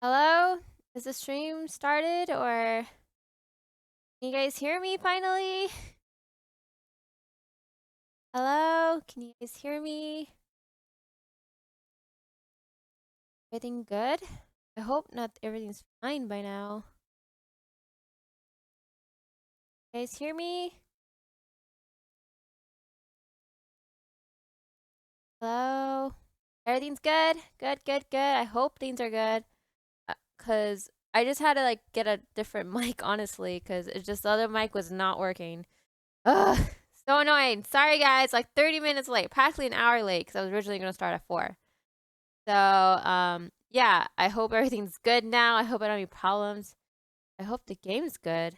Hello? Is the stream started or can you guys hear me finally? Hello? Can you guys hear me? Everything good? I hope not everything's fine by now. You guys hear me? Hello? Everything's good? Good, good, good. I hope things are good. Cause I just had to like get a different mic, honestly, cause it's just the other mic was not working. Ugh, so annoying. Sorry guys, like 30 minutes late, practically an hour late, cause I was originally gonna start at 4. So, yeah, I hope everything's good now. I hope I don't have any problems. I hope the game's good.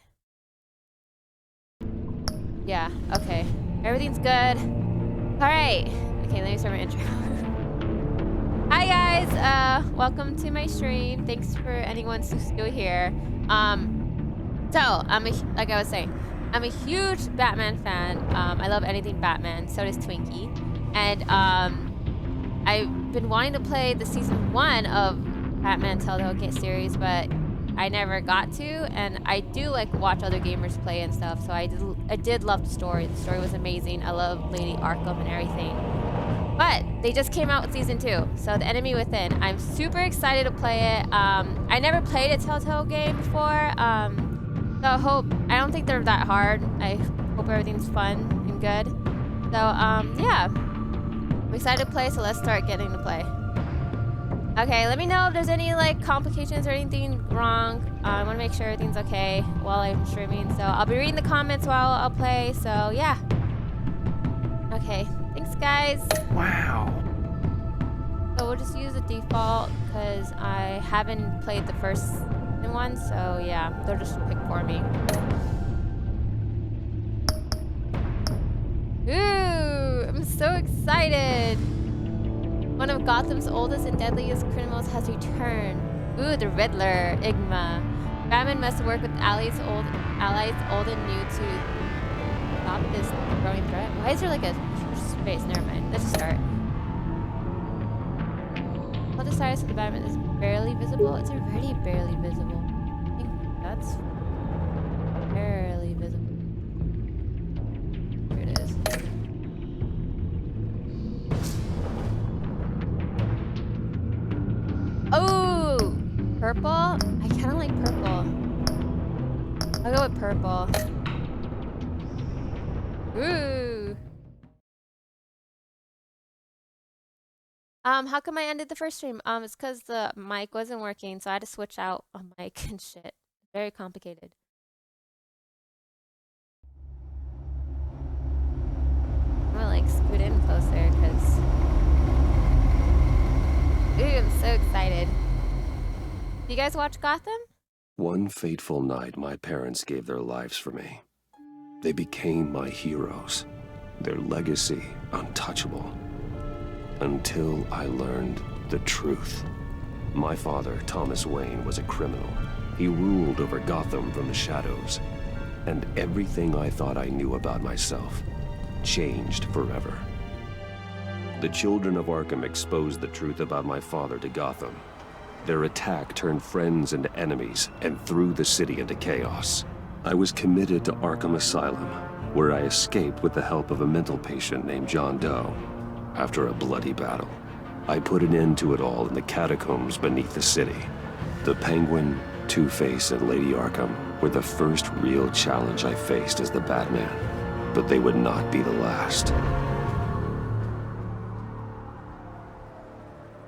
Yeah, okay. Everything's good. Alright. Okay, let me start my intro. Hi guys, welcome to my stream. Thanks for anyone who's still here. So, like I was saying, I'm a huge Batman fan. I love anything Batman. So does Twinkie. And, I've been wanting to play the season 1 of Batman Telltale series, but I never got to. And I do like watch other gamers play and stuff, so I did love the story. The story was amazing. I love Lady Arkham and everything. But they just came out with season 2, so The Enemy Within. I'm super excited to play it. I never played a Telltale game before, so I don't think they're that hard. I hope everything's fun and good. So yeah. I'm excited to play, so let's start getting to play. Okay, let me know if there's any like complications or anything wrong. I want to make sure everything's okay while I'm streaming. So I'll be reading the comments while I'll play. So yeah. Okay, thanks guys. Wow. So we'll just use the default because I haven't played the first one. So yeah, they'll just pick for me. Ooh, I'm so excited. One of Gotham's oldest and deadliest criminals has returned. Ooh, the Riddler, Igma. Batman must work with allies old and new to stop this growing threat. Why is there like a huge space? Never mind. Let's just start. All the sides of the Batman is barely visible. It's already barely visible. I think that's barely visible. Here it is. Oh, purple? I kind of like purple. I'll go with purple. Ooh. How come I ended the first stream? It's because the mic wasn't working, so I had to switch out a mic and shit. Very complicated. I'm gonna like scoot in closer, because... Ooh, I'm so excited. Do you guys watch Gotham? One fateful night, my parents gave their lives for me. They became my heroes, their legacy untouchable. Until I learned the truth. My father, Thomas Wayne, was a criminal. He ruled over Gotham from the shadows. And everything I thought I knew about myself changed forever. The children of Arkham exposed the truth about my father to Gotham. Their attack turned friends into enemies and threw the city into chaos. I was committed to Arkham Asylum, where I escaped with the help of a mental patient named John Doe. After a bloody battle, I put an end to it all in the catacombs beneath the city. The Penguin, Two-Face, and Lady Arkham were the first real challenge I faced as the Batman, but they would not be the last.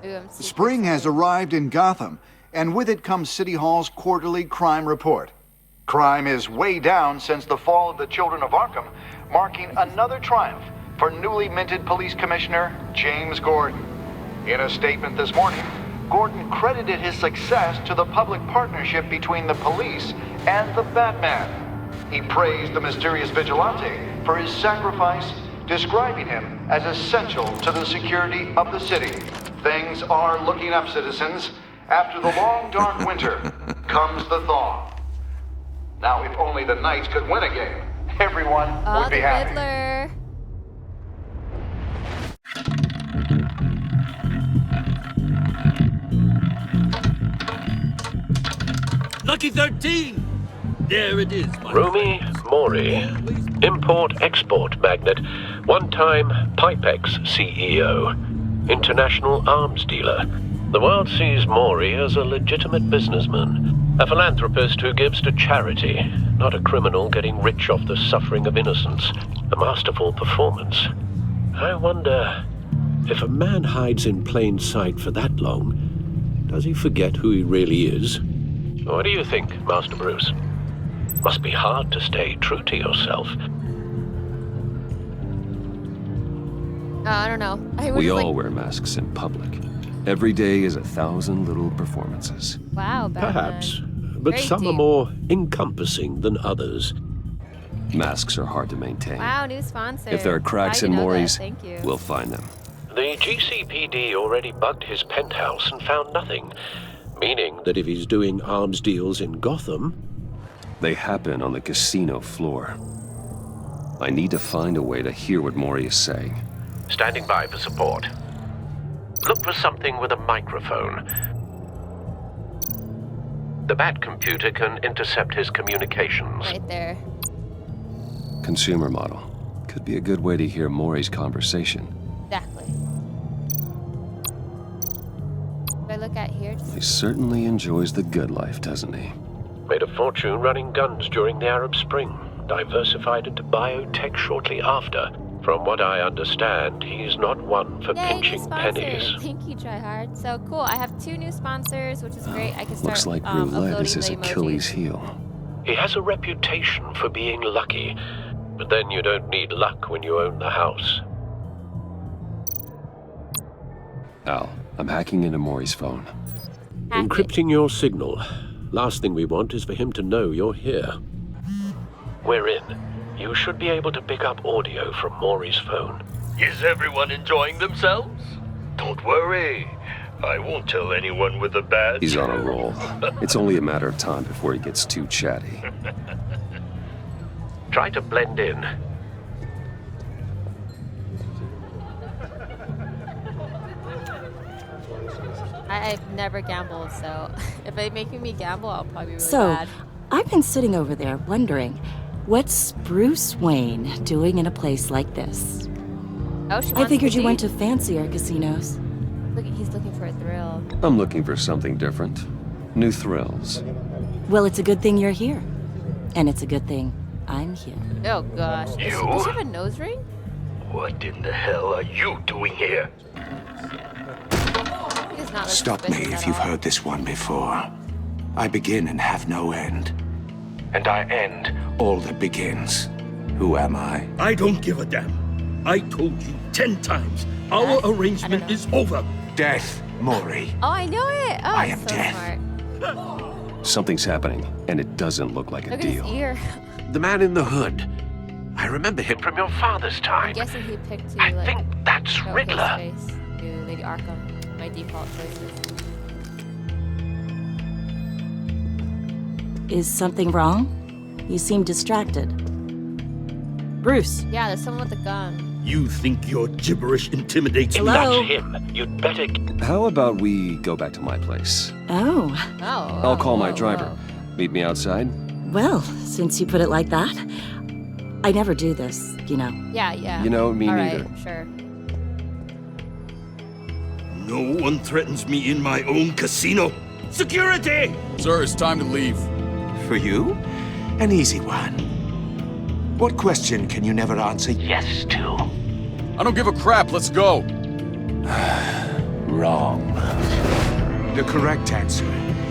Ooh, Spring has arrived in Gotham, and with it comes City Hall's quarterly crime report. Crime is way down since the fall of the Children of Arkham, marking another triumph for newly minted Police Commissioner James Gordon. In a statement this morning, Gordon credited his success to the public partnership between the police and the Batman. He praised the mysterious vigilante for his sacrifice, describing him as essential to the security of the city. Things are looking up, citizens. After the long, dark winter comes the thaw. Now, if only the Knights could win a game, everyone would be happy. Riddler. Lucky 13! There it is, my Rumi friends. Mori, import-export magnate, one-time Pipex CEO, international arms dealer. The world sees Mori as a legitimate businessman, a philanthropist who gives to charity, not a criminal getting rich off the suffering of innocence. A masterful performance. I wonder, if a man hides in plain sight for that long, does he forget who he really is? What do you think, Master Bruce? Must be hard to stay true to yourself. I don't know. We all wear masks in public. Every day is 1,000 little performances. Wow, Batman. Perhaps, but Very some are deep. more encompassing than others. Masks are hard to maintain. Wow, new sponsor. If there are cracks How in you know that? Mori's, Thank you. we'll find them. The GCPD already bugged his penthouse and found nothing, meaning that if he's doing arms deals in Gotham, They happen on the casino floor. I need to find a way to hear what Mori is saying. standing by for support. Look for something with a microphone. The Bat computer can intercept his communications. Right there. Consumer model. Could be a good way to hear Mori's conversation. Exactly. Do I look at here? Just... He certainly enjoys the good life, doesn't he? Made a fortune running guns during the Arab Spring. Diversified into biotech shortly after. From what I understand, he's not one for Yay, new pinching sponsor. pennies. Thank you, Tryhard. So cool. I have 2 new sponsors, which is great. I can start Looks like uploading roulette is his the emojis. Achilles heel. He has a reputation for being lucky, but then you don't need luck when you own the house. Al, I'm hacking into Mori's phone. Hack it. Encrypting your signal. Last thing we want is for him to know you're here. We're in. You should be able to pick up audio from Maury's phone. Is everyone enjoying themselves? Don't worry. I won't tell anyone with a badge. He's on a roll. It's only a matter of time before he gets too chatty. Try to blend in. I've never gambled, so if they making me gamble, I'll probably be really So, bad. I've been sitting over there wondering, what's Bruce Wayne doing in a place like this? Oh, she I wants figured you see. went to fancier casinos. Look, he's looking for a thrill. I'm looking for something different. New thrills. Well, it's a good thing you're here. And it's a good thing I'm here. Oh gosh. Does she have a nose ring? What in the hell are you doing here? He does not look Stop me suspicious if at you've all. heard this one before. I begin and have no end. And I end all that begins. Who am I? I don't give a damn. I told you 10 times. Our I don't arrangement know. is over. Death, Mori. Oh, I know it. Oh, I it's am so death. smart. Something's happening, and it doesn't look like a Look at his deal. ear. The man in the hood. I remember him from your father's I'm time. guessing he picked to I like think that's show Riddler. his face to Lady Arkham. My default choices. Is something wrong? You seem distracted. Bruce, Yeah, there's someone with a gun. You think your gibberish intimidates If me? Hello? that's him, you'd better... How about we go back to my place? oh, Oh. I'll call my whoa, driver. whoa. Meet me outside? well, since you put it like that, I never do this, you know. Yeah, yeah. You know, me All neither. right, sure. No one threatens me in my own casino. Security! Sir, it's time to leave. For you? An easy one. What question can you never answer yes to? I don't give a crap. Let's go. Wrong. The correct answer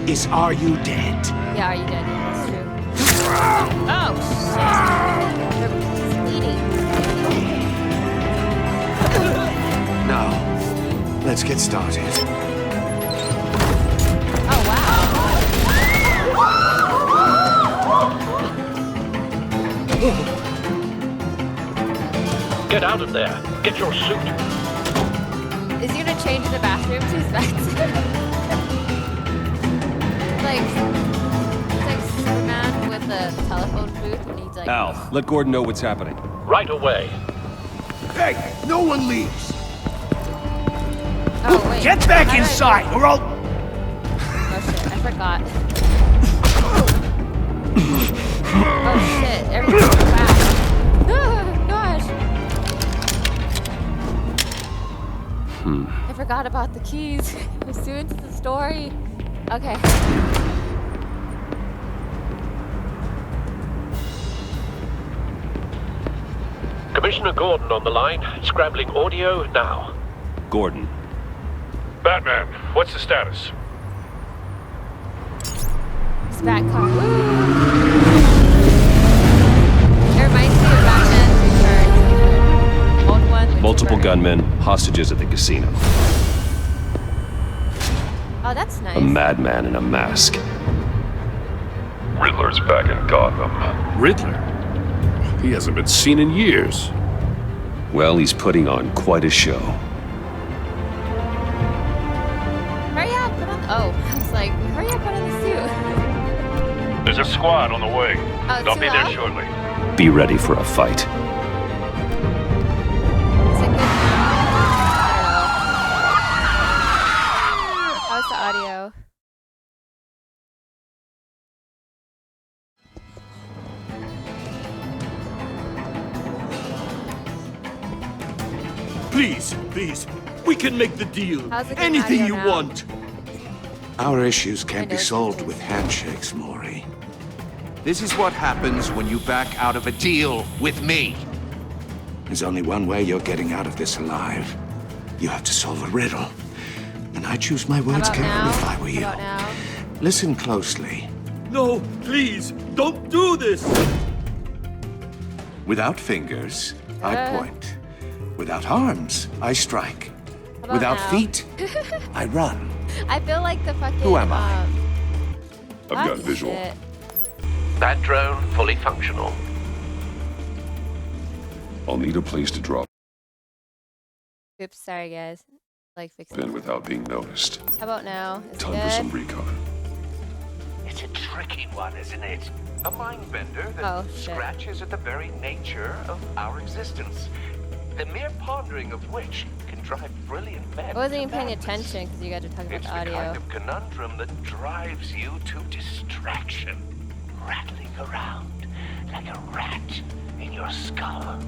is, are you dead? Yeah, are you dead? Yeah, that's true. Oh, shit. They're bleeding. Now, let's get started. Oh, wow. Get out of there. Get your suit. Is he gonna change in the bathroom to his back? It's like Superman with a telephone booth when he's like... Al, let Gordon know what's happening. Right away. Hey, no one leaves! Oh, wait. Get back How do I- inside, or I'll... Oh, shit. I forgot. Oh shit, everything's so fast. Oh, gosh. I forgot about the keys. I was too into the story. Okay. Commissioner Gordon on the line, scrambling audio now. Gordon. Batman, what's the status? It's Bat car. Woo! It reminds me of Batman's Return. Old one. with Multiple Tim Burton. gunmen, hostages at the casino. Oh, that's nice. A madman in a mask. Riddler's back in Gotham. Riddler? He hasn't been seen in years. Well, he's putting on quite a show. Hurry up, put on. Oh, I was like, hurry up, put on the suit. There's a squad on the way. Oh, They'll too be there loud? shortly. Be ready for a fight. Is it good now? I don't know. How's the audio? Please, please, we can make the deal. How's it good Anything audio you now? want. Our issues can't be Windows solved settings. with handshakes, Maury. This is what happens when you back out of a deal with me. There's only one way you're getting out of this alive. You have to solve a riddle. And I choose my How words about carefully now? if I were How you. about now? Listen closely. No, please, don't do this. Without fingers, I Uh. point. Without arms, I strike. How about Without now? feet, I run. I feel like the fucking. Who am I? I've got hockey visual. shit. That drone fully functional. I'll need a place to drop Oops, sorry guys. Like fixing. in without being noticed. How about now? Is it Time for some good? recon. It's a tricky one, isn't it? A mind bender that Oh, shit. scratches at the very nature of our existence. The mere pondering of which can drive brilliant men. I wasn't to even paying madness. attention because you guys are talking about It's the the audio. kind of conundrum that drives you to distraction, rattling around like a rat in your skull.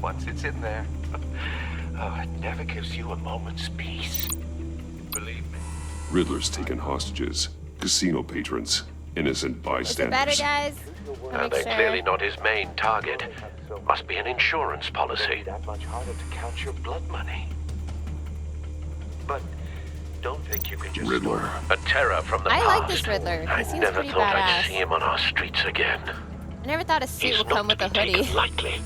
Once it's in there, oh, it never gives you a moment's peace. Believe me. Riddler's taken hostages, casino patrons, innocent Is it bystanders. better, guys? I'll make They're sure. clearly not his main target. Must be an insurance policy. That much harder to count your blood money. But don't think you can just Riddler. A terror from the I past. like this Riddler. He I seems never pretty thought badass. I'd see him on our streets again. I never thought a suit He's would come not with to a be hoodie. taken lightly.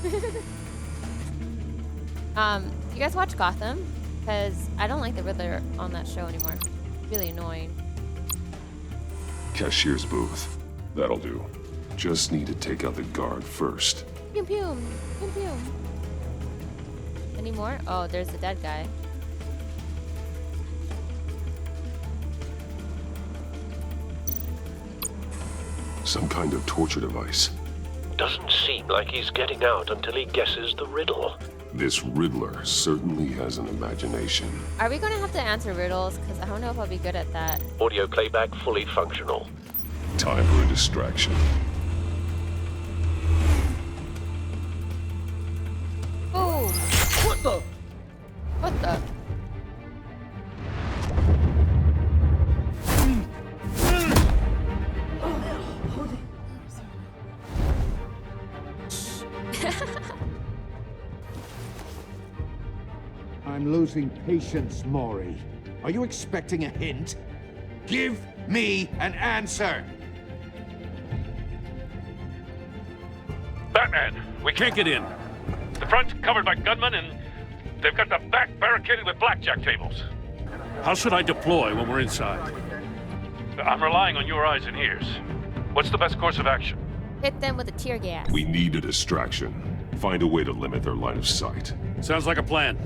You guys watch Gotham? Because I don't like the Riddler on that show anymore. Really annoying. Cashier's booth. That'll do. Just need to take out the guard first. Pew pew, pew pew. Any more? Oh, there's the dead guy. Some kind of torture device. Doesn't seem like he's getting out until he guesses the riddle. This Riddler certainly has an imagination. Are we gonna have to answer riddles? Because I don't know if I'll be good at that. Audio playback fully functional. Time for a distraction. Boom! What the? What the? I'm losing patience, Maury. Are you expecting a hint? Give me an answer! Batman, we can't get in. The front's covered by gunmen and they've got the back barricaded with blackjack tables. How should I deploy when we're inside? I'm relying on your eyes and ears. What's the best course of action? Hit them with a tear gas. We need a distraction. Find a way to limit their line of sight. Sounds like a plan.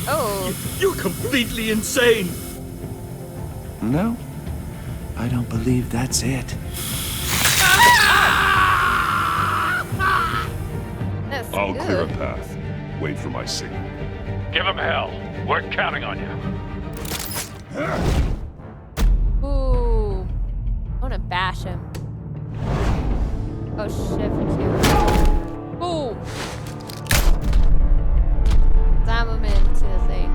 Oh, You're completely insane. No, I don't believe that's it. that's I'll good. clear a path. Wait for my signal. Give him hell. We're counting on you. Ooh. Oh, shift Q. Ooh! Slam him into the thing.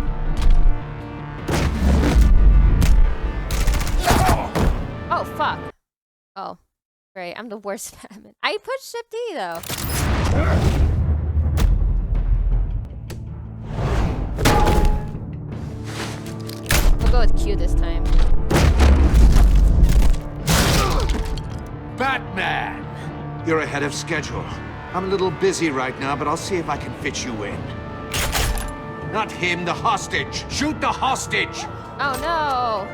Oh, fuck. Oh. Great, I'm the worst Batman. I pushed shift E, though. We'll go with Q this time. Batman! You're ahead of schedule. I'm a little busy right now, but I'll see if I can fit you in. Not him, the hostage! Shoot the hostage! Oh no!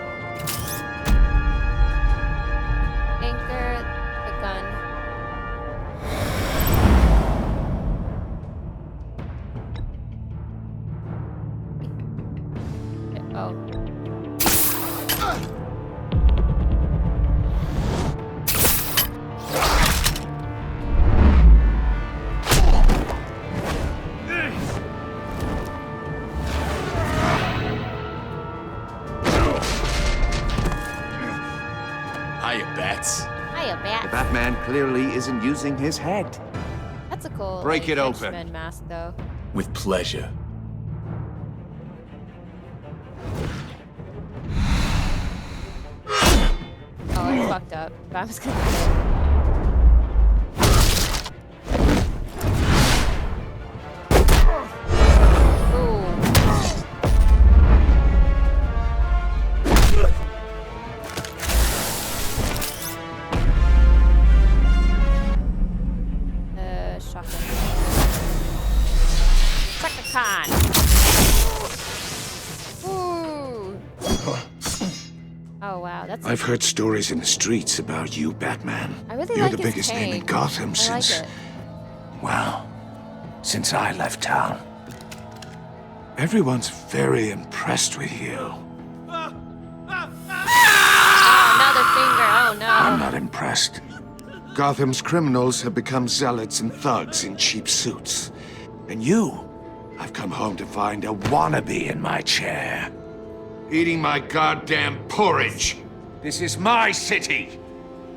Anchor the gun. Oh. Hiya, Bats. Hiya, Bat. The Batman clearly isn't using his head. That's a cool Break it open. henchman mask, though. With pleasure. Oh, I fucked up. But I'm just gonna. Shotgun. Sucker con. Ooh. Oh wow, that's. I've heard stories in the streets about you, Batman. I really You're like the his biggest name in cane. Gotham I since, like it. well, since I left town. Everyone's very impressed with you. Oh, another finger. Oh no. I'm not impressed. Gotham's criminals have become zealots and thugs in cheap suits. And you, I've come home to find a wannabe in my chair. Eating my goddamn porridge. This is my city.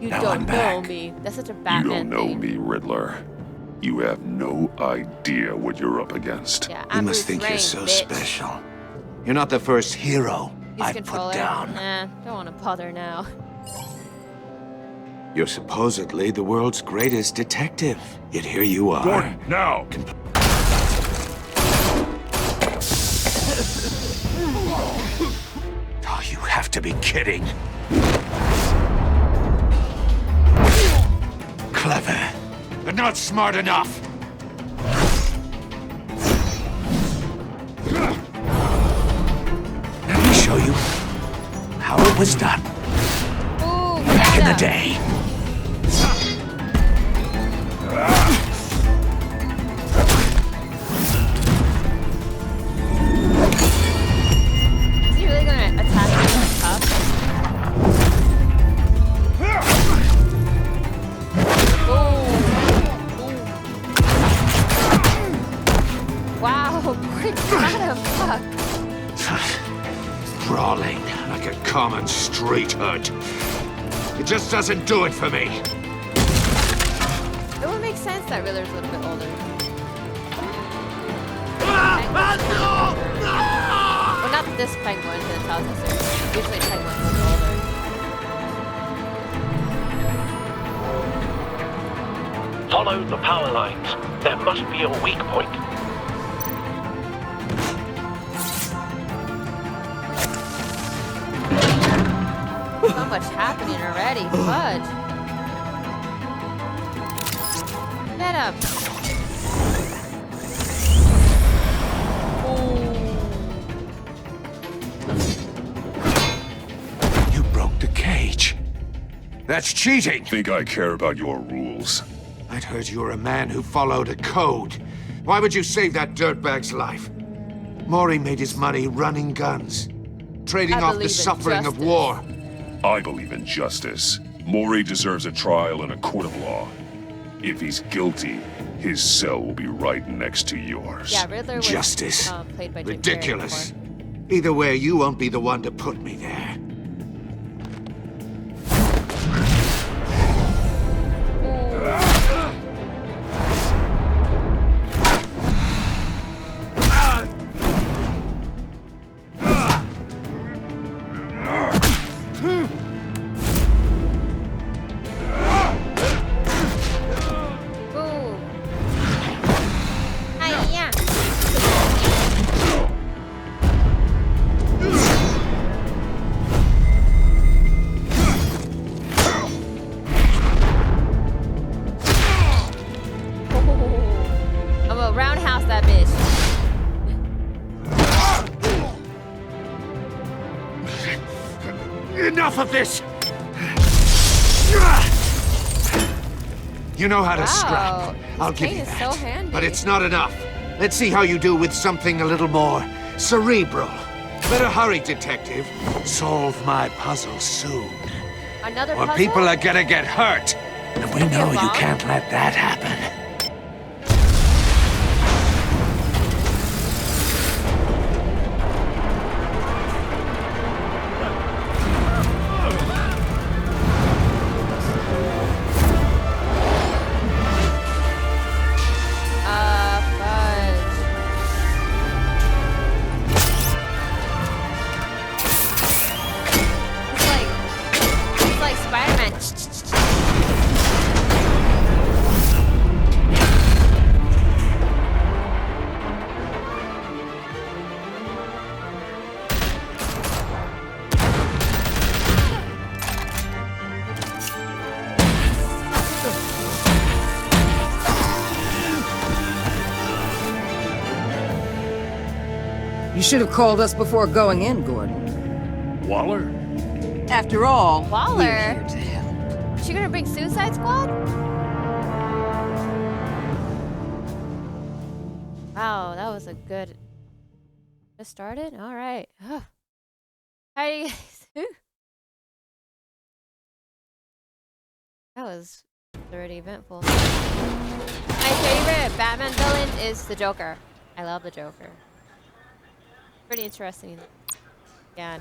You Now don't I'm know back. me. That's such a You Batman don't know thing. me, Riddler. You have no idea what you're up against. Yeah, You I'm must Bruce think you're Wayne, so bitch. special. You're not the first hero Use I've controller. put down. Nah, don't want to bother now. You're supposedly the world's greatest detective. Yet here you are. Gordon, now! Oh, you have to be kidding. Clever, but not smart enough. Let me show you how it was done Ooh, back in the meta. day. Is he really gonna attack me with cuffs? Wow, Gordon got him. Fuck. Brawling like a common street hood. It just doesn't do it for me. It would make sense that Riddler's a little bit older. Well, not this penguin, the Telltale series. Usually penguins are a little older. Follow the power lines. There must be a weak point. So much happening already. Fudge. Get him. You broke the cage. That's cheating. Think I care about your rules? I'd heard you were a man who followed a code. Why would you save that dirtbag's life? Maury made his money running guns, trading I off believe the in suffering of justice. war. I believe in justice. Maury deserves a trial in a court of law. If he's guilty, his cell will be right next to yours. Yeah, Riddler was Justice. Played by Jim Carrey Ridiculous. before. Either way, you won't be the one to put me there. Enough of this! You know how to Wow, scrap. I'll this give cane you is that. so handy. But it's not enough. Let's see how you do with something a little more cerebral. Better hurry, detective. Solve my puzzle soon. Another Or puzzle? people are gonna get hurt. And we know you can't let that happen. It's like Spider-Man. You should have called us before going in, Gordon. Waller? After all, Waller? we're here to help. Is she gonna bring Suicide Squad? Wow, that was a good... Just started? Alright. How are you guys? That was already eventful. My favorite Batman villain is the Joker. I love the Joker. Pretty interesting. Yeah.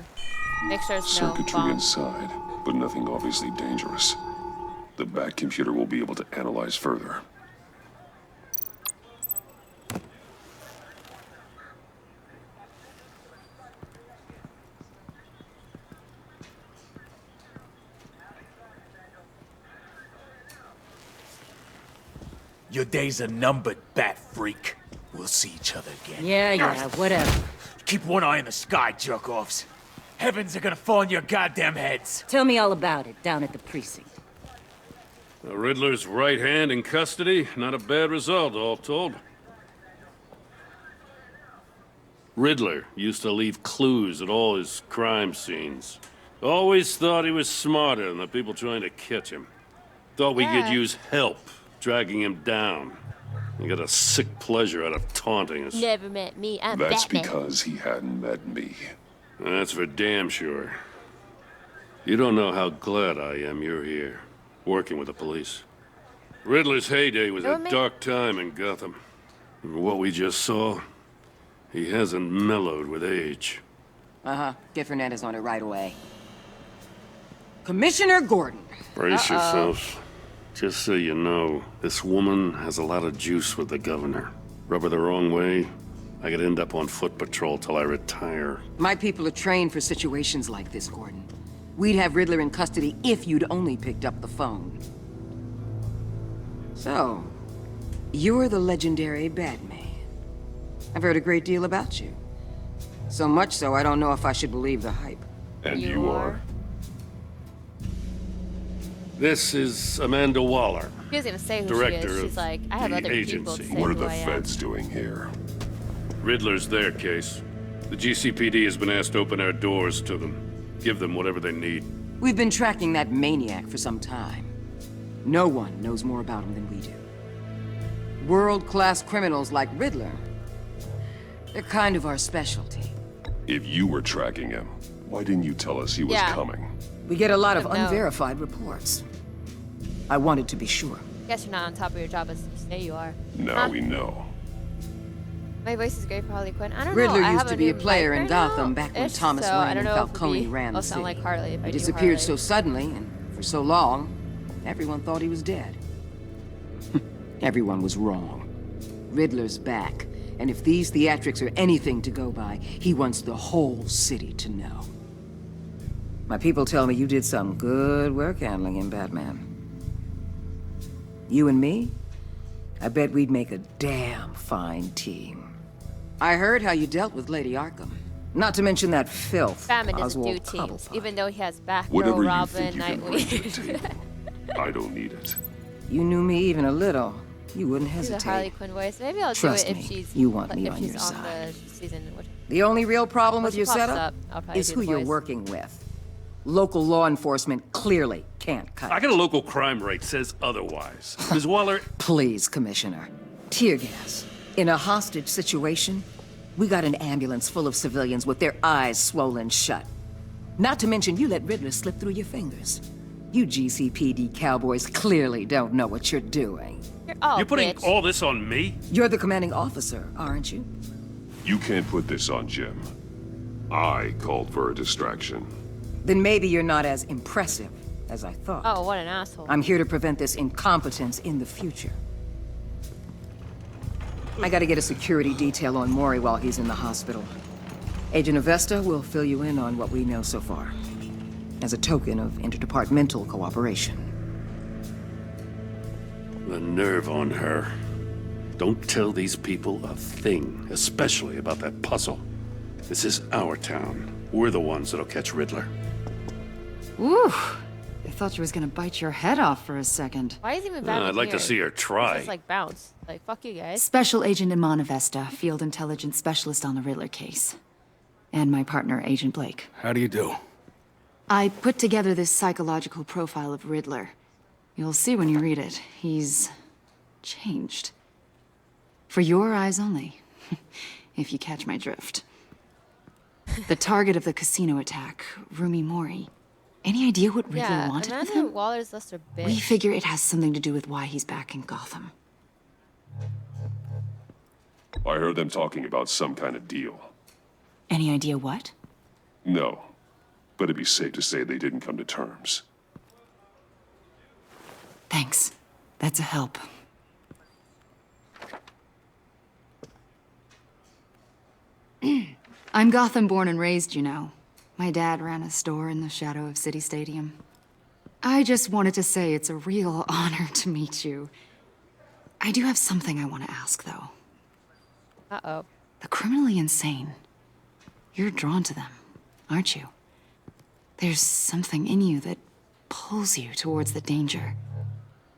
Make sure it's no Circuitry bomb. inside, but nothing obviously dangerous. The back computer will be able to analyze further. Your days are numbered, bat freak. We'll see each other again. Yeah, whatever. Keep one eye in the sky, jerk-offs. Heavens are gonna fall on your goddamn heads. Tell me all about it down at the precinct. The Riddler's right hand in custody. Not a bad result, all told. Riddler used to leave clues at all his crime scenes. Always thought he was smarter than the people trying to catch him. Thought we could use help dragging him down. He got a sick pleasure out of taunting us. Never met me. I'm That's Batman. because he hadn't met me. That's for damn sure. You don't know how glad I am you're here, working with the police. Riddler's heyday was a dark time in Gotham. And what we just saw, he hasn't mellowed with age. Uh-huh. Get Fernandez on it right away. Commissioner Gordon. Brace yourselves. Just so you know, this woman has a lot of juice with the governor. Rub her the wrong way, I could end up on foot patrol till I retire. My people are trained for situations like this, Gordon. We'd have Riddler in custody if you'd only picked up the phone. So, you're the legendary Batman. I've heard a great deal about you. So much so, I don't know if I should believe the hype. And you are? This is Amanda Waller. She was gonna say who Director she is. She's like, I have the other people to agency. say What are who the I am. feds doing here? Riddler's their case. The GCPD has been asked to open our doors to them. Give them whatever they need. We've been tracking that maniac for some time. No one knows more about him than we do. World-class criminals like Riddler, they're kind of our specialty. If you were tracking him, why didn't you tell us he was coming? We get a lot of But no. unverified reports. I wanted to be sure. Guess you're not on top of your job as you say you are. Now we know. My voice is great for Harley Quinn. I don't Riddler know. I used have to be a new player mic in right Gotham now, back when ish, Thomas so I Wayne don't and know if Falcone it'd be- ran the I'll sound city. like Harley if I He do disappeared Harley. so suddenly and for so long, everyone thought he was dead. Everyone was wrong. Riddler's back, and if these theatrics are anything to go by, he wants the whole city to know. My people tell me you did some good work handling him, Batman. You and me? I bet we'd make a damn fine team. I heard how you dealt with Lady Arkham. Not to mention that filth, Batman doesn't do Oswald teams, Cobblepot. even though he has Batgirl, Whatever you Robin, think you can bring to the Nightwing. table, I don't need it. You knew me even a little, you wouldn't Do the hesitate. Harley Quinn voice. Maybe I'll Trust do it me, if she's you want me if on she's your on side. the season. Which, The only real problem with she your pops setup up, I'll probably is do who the you're voice. working with. Local law enforcement clearly can't cut I it. got a local crime rate says otherwise. Ms. Waller, Please, Commissioner. Tear gas. In a hostage situation, we got an ambulance full of civilians with their eyes swollen shut. Not to mention you let Riddler slip through your fingers. You GCPD cowboys clearly don't know what you're doing. you're putting all this on me? You're the commanding officer, aren't you? You can't put this on Jim. I called for a distraction. Then maybe you're not as impressive as I thought. Oh, what an asshole. I'm here to prevent this incompetence in the future. I gotta get a security detail on Maury while he's in the hospital. Agent Avesta will fill you in on what we know so far, as a token of interdepartmental cooperation. The nerve on her. Don't tell these people a thing, especially about that puzzle. This is our town. We're the ones that'll catch Riddler. Ooh, I thought you was gonna bite your head off for a second. Why is he even back I'd like to see her try. Just like bounce. Like, fuck you guys. Special Agent Iman Avesta, Field Intelligence Specialist on the Riddler case. And my partner, Agent Blake. How do you do? I put together this psychological profile of Riddler. You'll see when you read it. He's changed. For your eyes only, if you catch my drift. The target of the casino attack, Rumi Mori. Any idea what Riddler wanted with him? Waller's list are big. We figure it has something to do with why he's back in Gotham. I heard them talking about some kind of deal. Any idea what? No, but it'd be safe to say they didn't come to terms. Thanks. That's a help. I'm Gotham born and raised, you know. My dad ran a store in the shadow of City Stadium. I just wanted to say it's a real honor to meet you. I do have something I want to ask, though. Uh-oh. The criminally insane. You're drawn to them, aren't you? There's something in you that pulls you towards the danger.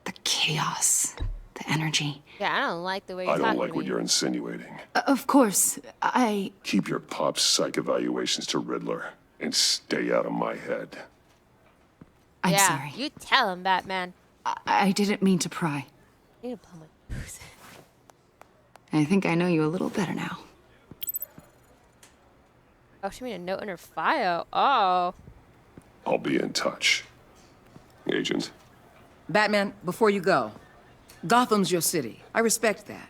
The chaos, the energy. Yeah, I don't like the way you're I talking don't like to what me. you're insinuating. Of course, I... Keep your pop's psych evaluations to Riddler and stay out of my head. I'm yeah, sorry. You tell him, Batman. I didn't mean to pry. I need to blow my nose. I think I know you a little better now. Oh, she made a note in her file. Oh. I'll be in touch. Agent. Batman, before you go, Gotham's your city. I respect that.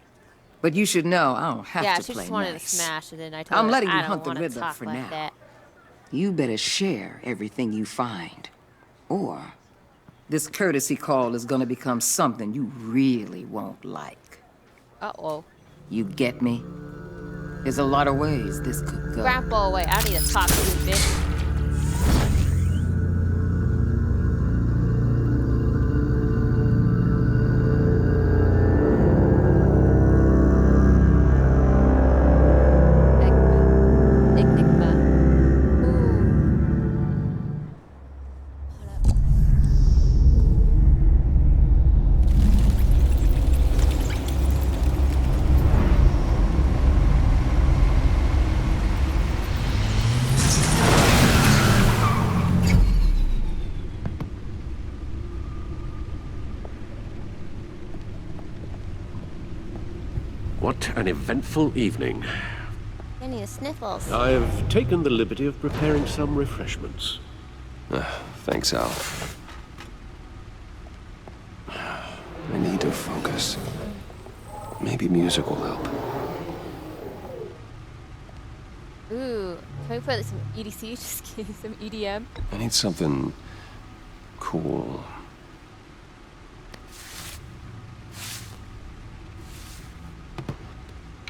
But you should know I don't have Yeah, to she play just wanted nice. to smash, and then I told I'm her letting you I don't hunt the wanna Riddler talk for like now. that. You better share everything you find. Or this courtesy call is gonna become something you really won't like. Uh-oh. You get me? There's a lot of ways this could go. Grandpa away. I need to talk to you, bitch. Enigma. What an eventful evening. I need sniffles. I have taken the liberty of preparing some refreshments. Thanks, Al. I need to focus. Maybe music will help. Ooh, can we put some EDC? Just kidding, some EDM. I need something cool.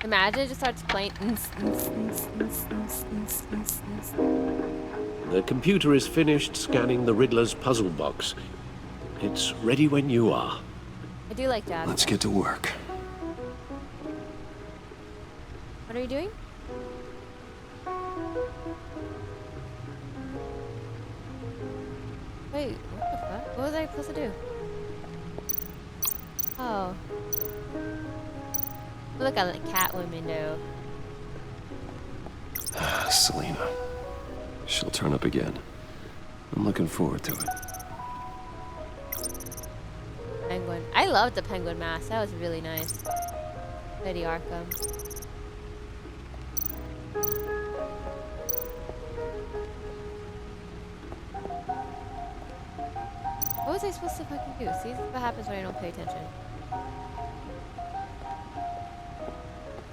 Imagine it just starts playing. The computer is finished scanning the Riddler's puzzle box. It's ready when you are. I do like jazz. Let's get to work. What are you doing? Wait, what the fuck? What was I supposed to do? Oh. Look at the Catwoman window. Selena. She'll turn up again. I'm looking forward to it. Penguin. I loved the penguin mask. That was really nice. Lady Arkham. What was I supposed to fucking do? See, this is what happens when I don't pay attention.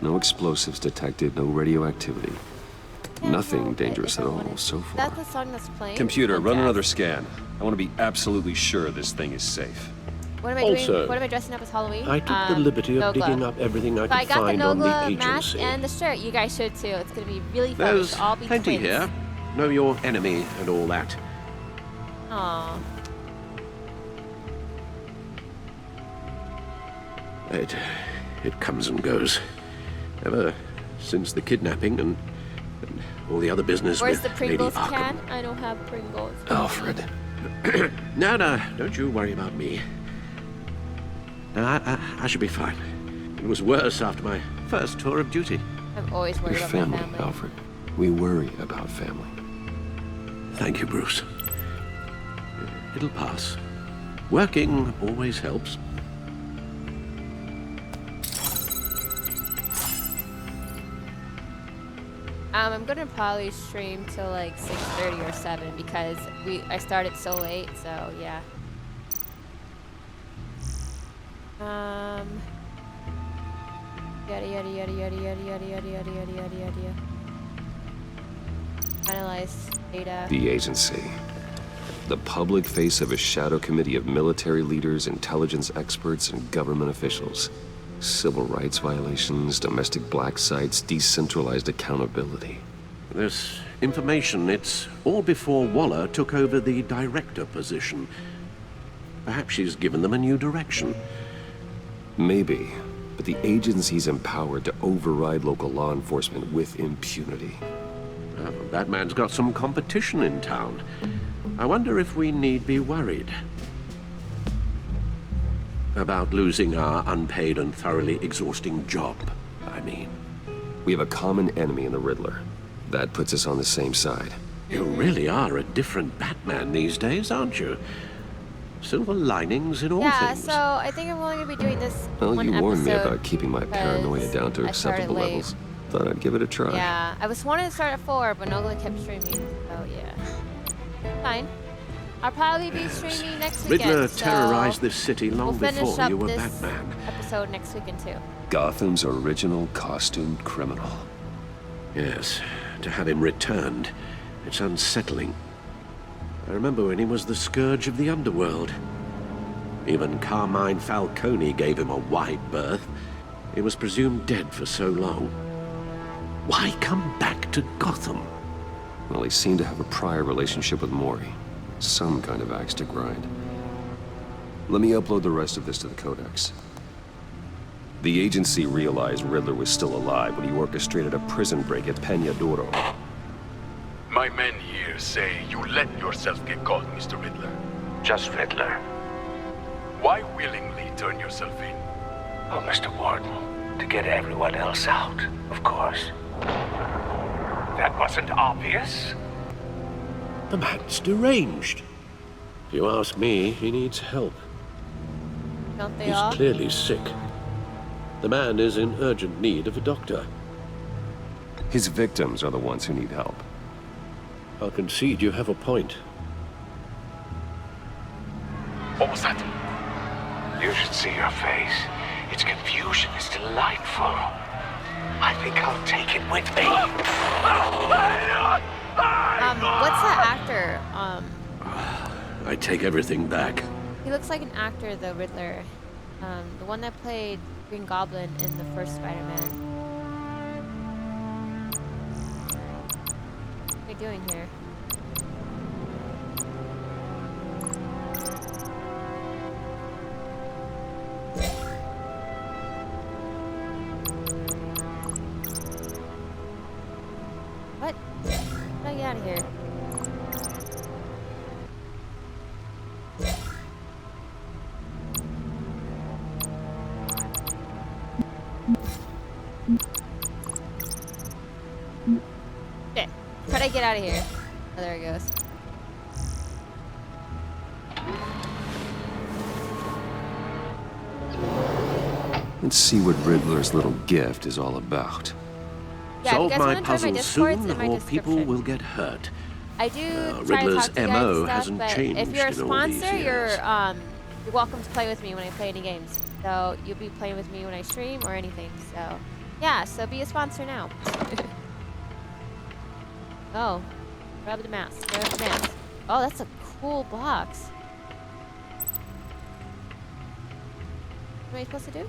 No explosives detected, no radioactivity. Nothing dangerous at all so Is far. that the song that's playing? Computer, Oh, run Jazz. another scan. I want to be absolutely sure this thing is safe. What am I Also, doing? What am I dressing up as Halloween? I took the liberty of Nogla. digging up everything I So I could got the find on the Nogla mask agency. and the shirt. You guys should too. It's gonna be really fun. We There's should all be plenty twins. here. Know your enemy and all that. Aww. It comes and goes. Ever since the kidnapping and all the other business Where's the with Lady Pringles Arkham. can? I don't have Pringles. Alfred. No, don't you worry about me. No, I should be fine. It was worse after my first tour of duty. I'm always worried Your about family, my family. Alfred. We worry about family. Thank you, Bruce. It'll pass. Working always helps. I'm gonna probably stream till like 6:30 or 7 because I started so late. So yeah. Yada yada yada yada yada yada yada yada yada yada yada. Analyze data. The agency. The public face of a shadow committee of military leaders, intelligence experts, and government officials. Civil rights violations, domestic black sites, decentralized accountability. This information, it's all before Waller took over the director position. Perhaps she's given them a new direction. Maybe, but the agency's empowered to override local law enforcement with impunity. Batman's got some competition in town. I wonder if we need be worried about losing our unpaid and thoroughly exhausting job, I mean. We have a common enemy in the Riddler. That puts us on the same side. You really are a different Batman these days, aren't you? Silver linings in all Yeah, things. so I think I'm only gonna be doing this Well, one you warned me episode about keeping my paranoia down to I started acceptable late. levels. Thought I'd give it a try. Yeah, I was wanting to start at 4, but Nogla kept streaming. So yeah, fine. I'll probably be streaming next weekend. Riddler so terrorized this city long we'll finish before up you were this Batman. episode next weekend too. Gotham's original costumed criminal. Yes, to have him returned, it's unsettling. I remember when he was the scourge of the underworld. Even Carmine Falcone gave him a wide berth. He was presumed dead for so long. Why come back to Gotham? Well, he seemed to have a prior relationship with Mori. Some kind of axe to grind. Let me upload the rest of this to the Codex. The agency realized Riddler was still alive when he orchestrated a prison break at Peña Duro. My men here say you let yourself get caught, Mr. Riddler. Just Riddler. Why willingly turn yourself in? Oh, Mr. Warden, to get everyone else out, of course. That wasn't obvious. The man's deranged. If you ask me, he needs help. Don't they He's all? clearly sick. The man is in urgent need of a doctor. His victims are the ones who need help. I'll concede you have a point. What was that? You should see your face. Its confusion is delightful. I think I'll take it with me. What's that actor? I take everything back. He looks like an actor, the Riddler. The one that played Green Goblin in the first Spider-Man. What are you doing here? What? How do I get out of here? Shit. How do I get out of here? Oh, there it goes. Let's see what Riddler's little gift is all about. Yeah, Solve my puzzle puzzles soon, or people will get hurt. I do Riddler's try to talk to you guys MO and stuff, hasn't but changed if you're a in all these sponsor, years. you're welcome to play with me when I play any games. So you'll be playing with me when I stream or anything. So yeah, so be a sponsor now. Oh, grab the mask. Grab the mask. Oh, that's a cool box. What am I supposed to do?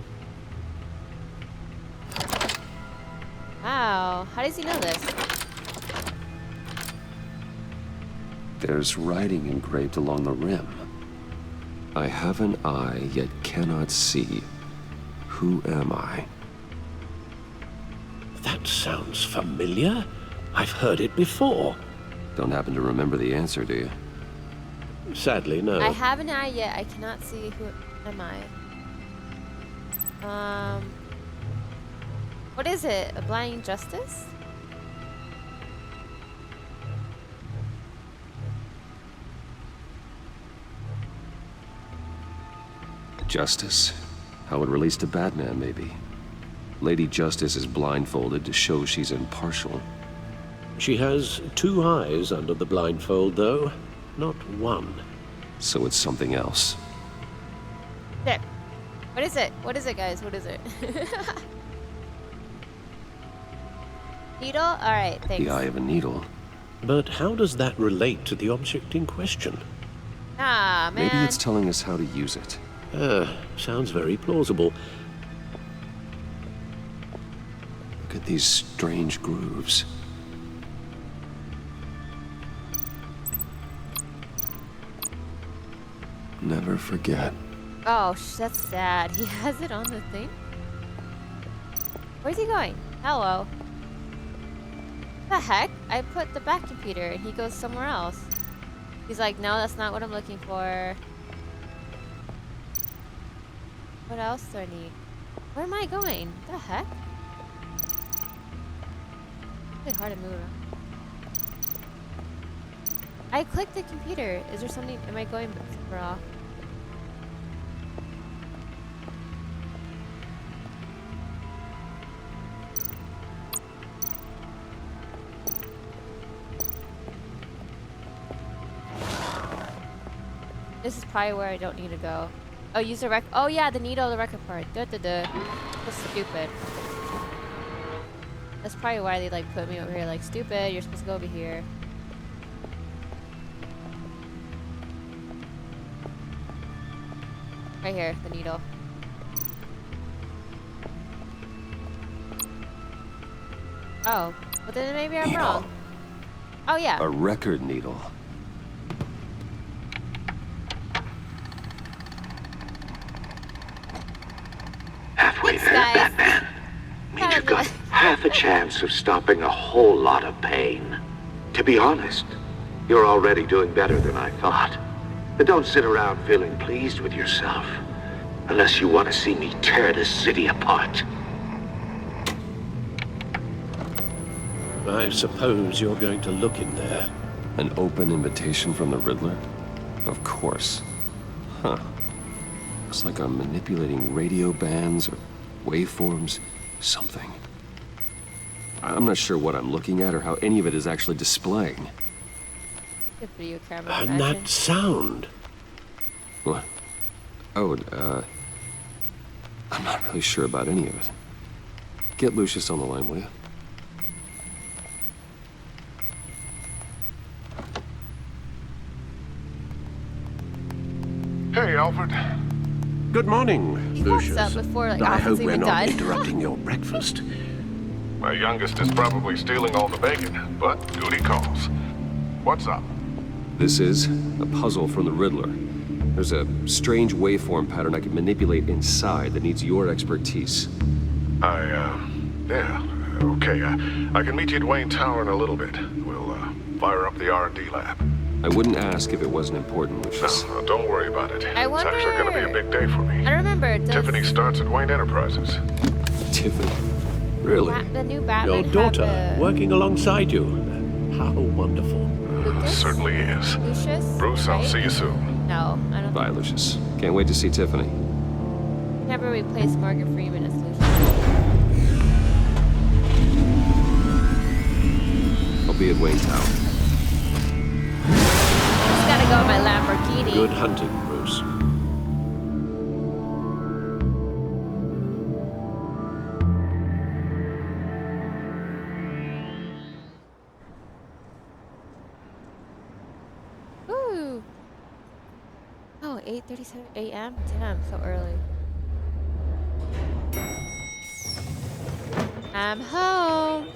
Wow, how does he know this? There's writing engraved along the rim. I have an eye, yet cannot see. Who am I? That sounds familiar. I've heard it before. Don't happen to remember the answer, do you? Sadly, no. I have an eye, yet I cannot see. Who am I? What is it? A blind justice? Justice? How it relates to Batman, maybe. Lady Justice is blindfolded to show she's impartial. She has 2 eyes under the blindfold, though, not 1. So it's something else. There. What is it? What is it, guys? What is it? Needle? Alright, thanks. The eye of a needle. But how does that relate to the object in question? Ah, man. Maybe it's telling us how to use it. Sounds very plausible. Look at these strange grooves. Never forget. Oh, that's sad. He has it on the thing? Where's he going? Hello. The heck? I put the back computer and he goes somewhere else. He's like, no, that's not what I'm looking for. What else do I need? Where am I going? The heck? It's really hard to move around. I clicked the computer. Is there something? Am I going somewhere off? This is probably where I don't need to go. Oh, use the oh yeah, the needle, the record part. Duh. That's stupid. That's probably why they like put me over here like, stupid, you're supposed to go over here. Right here, the needle. Oh, well then maybe I'm wrong. Oh yeah. A record needle. Halfway there, Batman. Means you've got half a chance of stopping a whole lot of pain. To be honest, you're already doing better than I thought. But don't sit around feeling pleased with yourself. Unless you want to see me tear this city apart. I suppose you're going to look in there. An open invitation from the Riddler? Of course. Huh. Looks like I'm manipulating radio bands or waveforms, something. I'm not sure what I'm looking at or how any of it is actually displaying. Good video camera. And that sound. What? Oh, I'm not really sure about any of it. Get Lucius on the line, will you? Hey, Alfred. Good morning, Lucius. Up before, like, I hope even we're not done. interrupting your breakfast. My youngest is probably stealing all the bacon, but duty calls. What's up? This is a puzzle from the Riddler. There's a strange waveform pattern I can manipulate inside that needs your expertise. Yeah, okay. I can meet you at Wayne Tower in a little bit. We'll, fire up the R&D lab. I wouldn't ask if it wasn't important, Lucius. No, don't worry about it. I wonder... It's actually gonna be a big day for me. I remember. Does Tiffany starts at Wayne Enterprises. Tiffany? Really? The new Batman Your daughter have working alongside you. How wonderful. Certainly is. Lucius? Bruce, I'll right? see you soon. No, I don't. Bye, Lucius. Can't wait to see Tiffany. Never replace Morgan Freeman as Lucius. I'll be at Wayne Tower. Just gotta go in my Lamborghini. Good hunting, Bruce. Ooh. Oh, 8:37 a.m. Damn, so early. I'm home.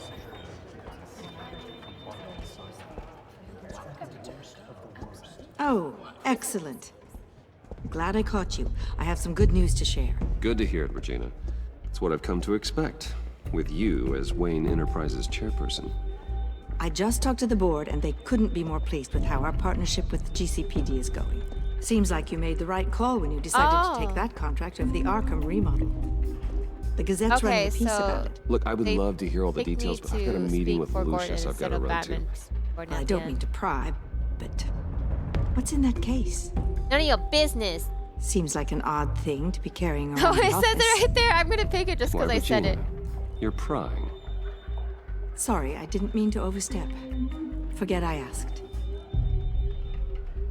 Oh, excellent. Glad I caught you. I have some good news to share. Good to hear it, Regina. It's what I've come to expect, with you as Wayne Enterprises chairperson. I just talked to the board, and they couldn't be more pleased with how our partnership with GCPD is going. Seems like you made the right call when you decided to take that contract over the Arkham remodel. The Gazette's running a piece about it. Look, I would love to hear all the details, but I've got a meeting with Lucius I've got to run to. I don't mean to pry, but what's in that case? None of your business. Seems like an odd thing to be carrying around. Oh, it says it right there. I'm gonna pick it just because I said it. You're prying. Sorry, I didn't mean to overstep. Forget I asked.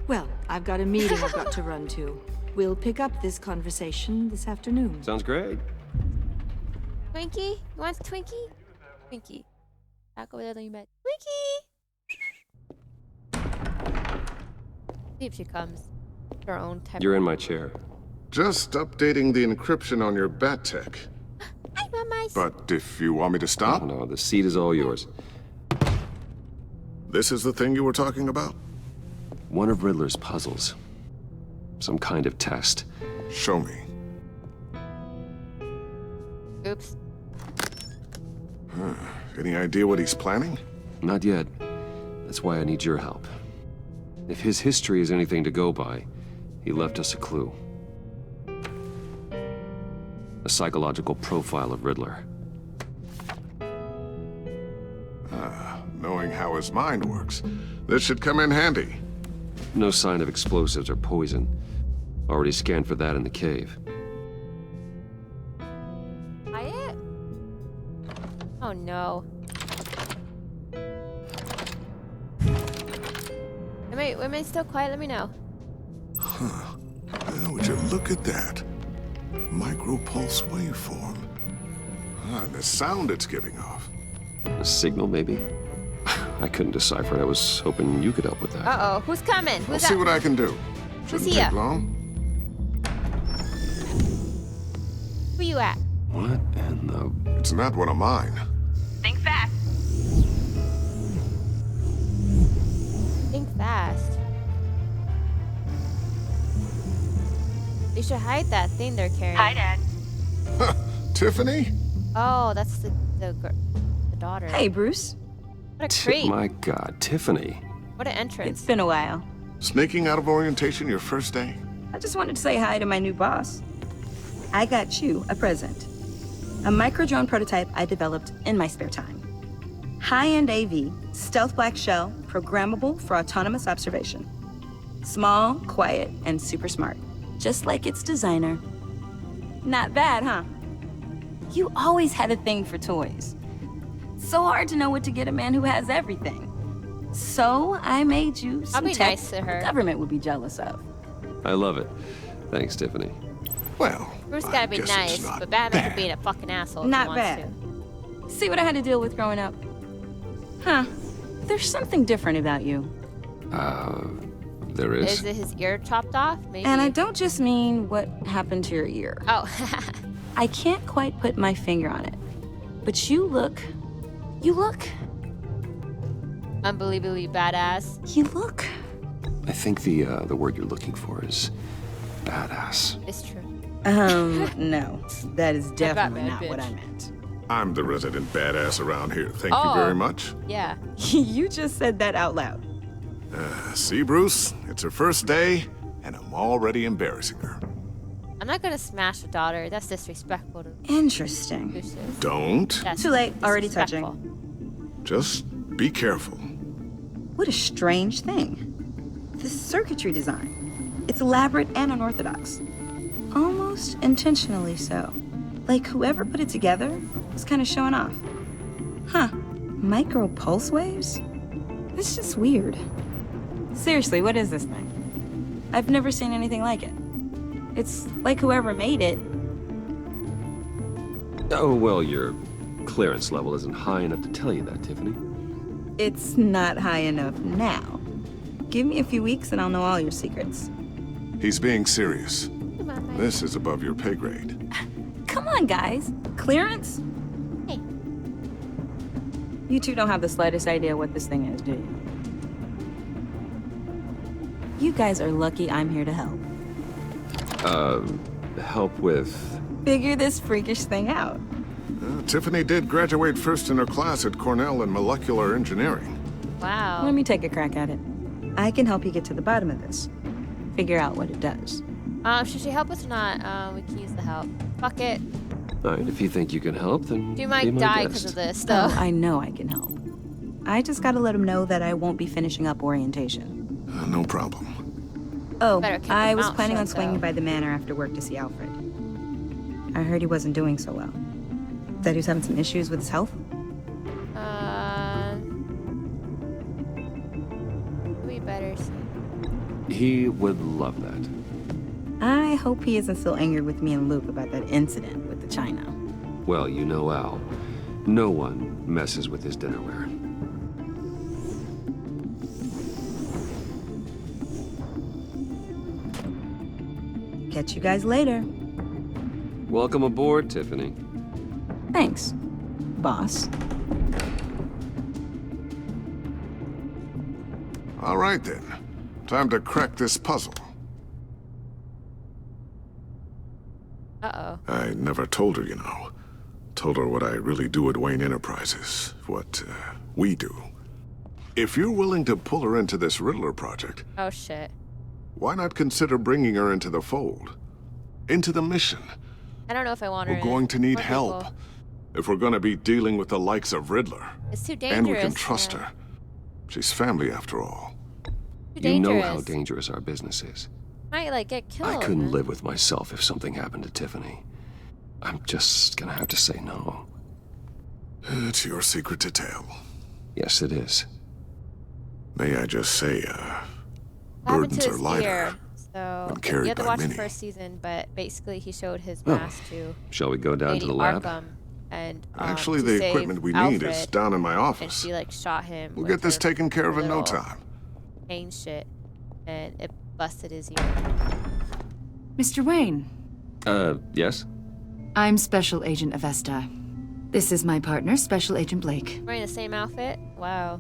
Well, I've got a meeting I've got to run to. We'll pick up this conversation this afternoon. Sounds great. Twinkie? You want a Twinkie? Twinkie. Back over there, then you bet. Twinkie! See if she comes. Her own type. You're in my chair. Just updating the encryption on your bat tech. Hi, Mama. But if you want me to stop? No, the seat is all yours. This is the thing you were talking about? One of Riddler's puzzles. Some kind of test. Show me. Oops. Any idea what he's planning? Not yet. That's why I need your help. If his history is anything to go by, he left us a clue. A psychological profile of Riddler. Knowing how his mind works, this should come in handy. No sign of explosives or poison. Already scanned for that in the cave. Quiet? Oh no. Am I still quiet? Let me know. Huh. Would you look at that? Micropulse waveform. And the sound it's giving off. A signal, maybe? I couldn't decipher it. I was hoping you could help with that. Uh-oh. Who's coming? I'll see what I can do. Who's Shouldn't take long. Who you at? What in the... It's not one of mine. Think fast. Think fast. You should hide that thing they're carrying. Hi, Dad. Tiffany? Oh, that's the daughter. Hey, Bruce. What a creep. My God, Tiffany. What an entrance. It's been a while. Sneaking out of orientation your first day? I just wanted to say hi to my new boss. I got you a present. A micro-drone prototype I developed in my spare time. High-end AV, stealth black shell, programmable for autonomous observation. Small, quiet, and super smart. Just like its designer. Not bad, huh? You always had a thing for toys. So hard to know what to get a man who has everything. So I made you some I'll be tech nice to her. the government would be jealous of. I love it. Thanks, Tiffany. Well, Bruce gotta be nice, but Batman could be a fucking asshole if Not he wants bad. See what I had to deal with growing up? Huh. There's something different about you. There to. is? Is it his ear chopped off? Maybe. And I don't just mean what happened to your ear. Oh. I can't quite put my finger on it. But you look... Unbelievably badass. You look... I think the word you're looking for is badass. It's true. No. That is definitely Batman, not what bitch. I meant. I'm the resident badass around here. Thank you very much. Yeah. You just said that out loud. See, Bruce? It's her first day, and I'm already embarrassing her. I'm not gonna smash a daughter. That's disrespectful to Interesting. Lucius. Don't. That's Too late. Already touching. disrespectful. Just be careful. What a strange thing. The circuitry design. It's elaborate and unorthodox. almost intentionally so. Like whoever put it together was kind of showing off. Huh, micro pulse waves? It's just weird. Seriously, what is this thing? I've never seen anything like it. It's like whoever made it. Oh, well, your clearance level isn't high enough to tell you that, Tiffany. It's not high enough now. Give me a few weeks and I'll know all your secrets. He's being serious. This is above your pay grade. Come on, guys. Clearance? Hey. You two don't have the slightest idea what this thing is, do you? You guys are lucky I'm here to help. Help with... Figure this freakish thing out. Tiffany did graduate first in her class at Cornell in molecular engineering. Wow. Let me take a crack at it. I can help you get to the bottom of this. Figure out what it does. Should she help us or not? We can use the help. Fuck it. All right, if you think you can help, then You might be my die guest. because of this, though. Oh, I know I can help. I just gotta let him know that I won't be finishing up orientation. No problem. Oh, Better keep I your was mouth planning on shut, swinging though. by the manor after work to see Alfred. I heard he wasn't doing so well. That he was having some issues with his health? We better see. He would love that. I hope he isn't still angered with me and Luke about that incident with the china. Well, you know Al. No one messes with his dinnerware. Catch you guys later. Welcome aboard, Tiffany. Thanks, boss. All right, then. Time to crack this puzzle. Uh-oh. I never told her, you know. Told her what I really do at Wayne Enterprises. What, we do. If you're willing to pull her into this Riddler project, Oh, shit. why not consider bringing her into the fold? Into the mission? I don't know if I want her We're in it. going to need More help. people. If we're going to be dealing with the likes of Riddler. It's too dangerous. And we can trust yeah. her. She's family, after all. Too You know dangerous. how dangerous our business is. Might, like, get killed. I couldn't man. live with myself if something happened to Tiffany. I'm just gonna have to say no. It's your secret to tell. Yes, it is. May I just say, What happened burdens to are his lighter ear? So, when you carried have to by watch many. the first season, but basically he showed his Oh. mask to Shall we go down Lady to the lab? Arkham and Actually, to the save equipment we need is Alfred, down in my and office. she like shot him. We'll with get this her taken care of in no little time. Pain shit, and it busted his ear. Mr. Wayne, Yes? I'm Special Agent Avesta. This is my partner, Special Agent Blake. Wearing the same outfit? Wow.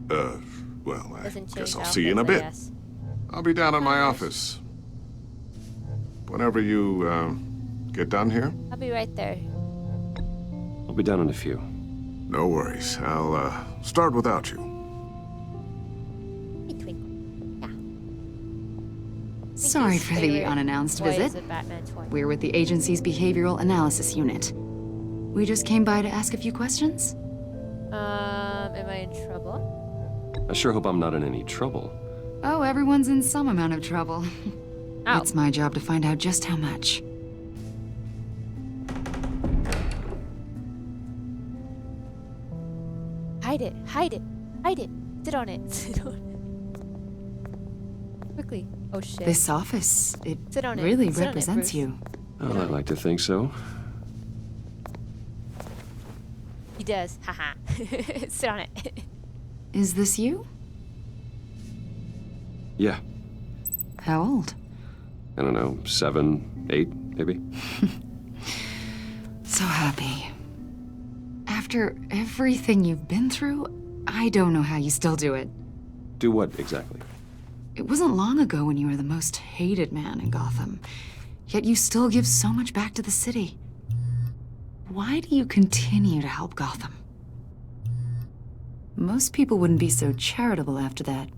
Well, I Doesn't guess change I'll see you in a outfits, I bit. guess. I'll be down in my office. Whenever you, get done here. I'll be right there. I'll be down in a few. No worries. I'll, start without you. Sorry his for the favorite unannounced toy is visit. a Batman toy. We're with the agency's Behavioral Analysis Unit. We just came by to ask a few questions. Am I in trouble? I sure hope I'm not in any trouble. Oh, everyone's in some amount of trouble. Ow. It's my job to find out just how much. Hide it! Hide it! Hide it! Sit on it! Sit on it! Quickly! Oh shit! This office, it Sit on it. really Sit on it, represents Bruce. you. Oh, I'd like to think so. He does. Haha. Sit on it. Is this you? Yeah. How old? I don't know, 7, 8, maybe? So happy. After everything you've been through, I don't know how you still do it. Do what exactly? It wasn't long ago when you were the most hated man in Gotham, yet you still give so much back to the city. Why do you continue to help Gotham? Most people wouldn't be so charitable after that.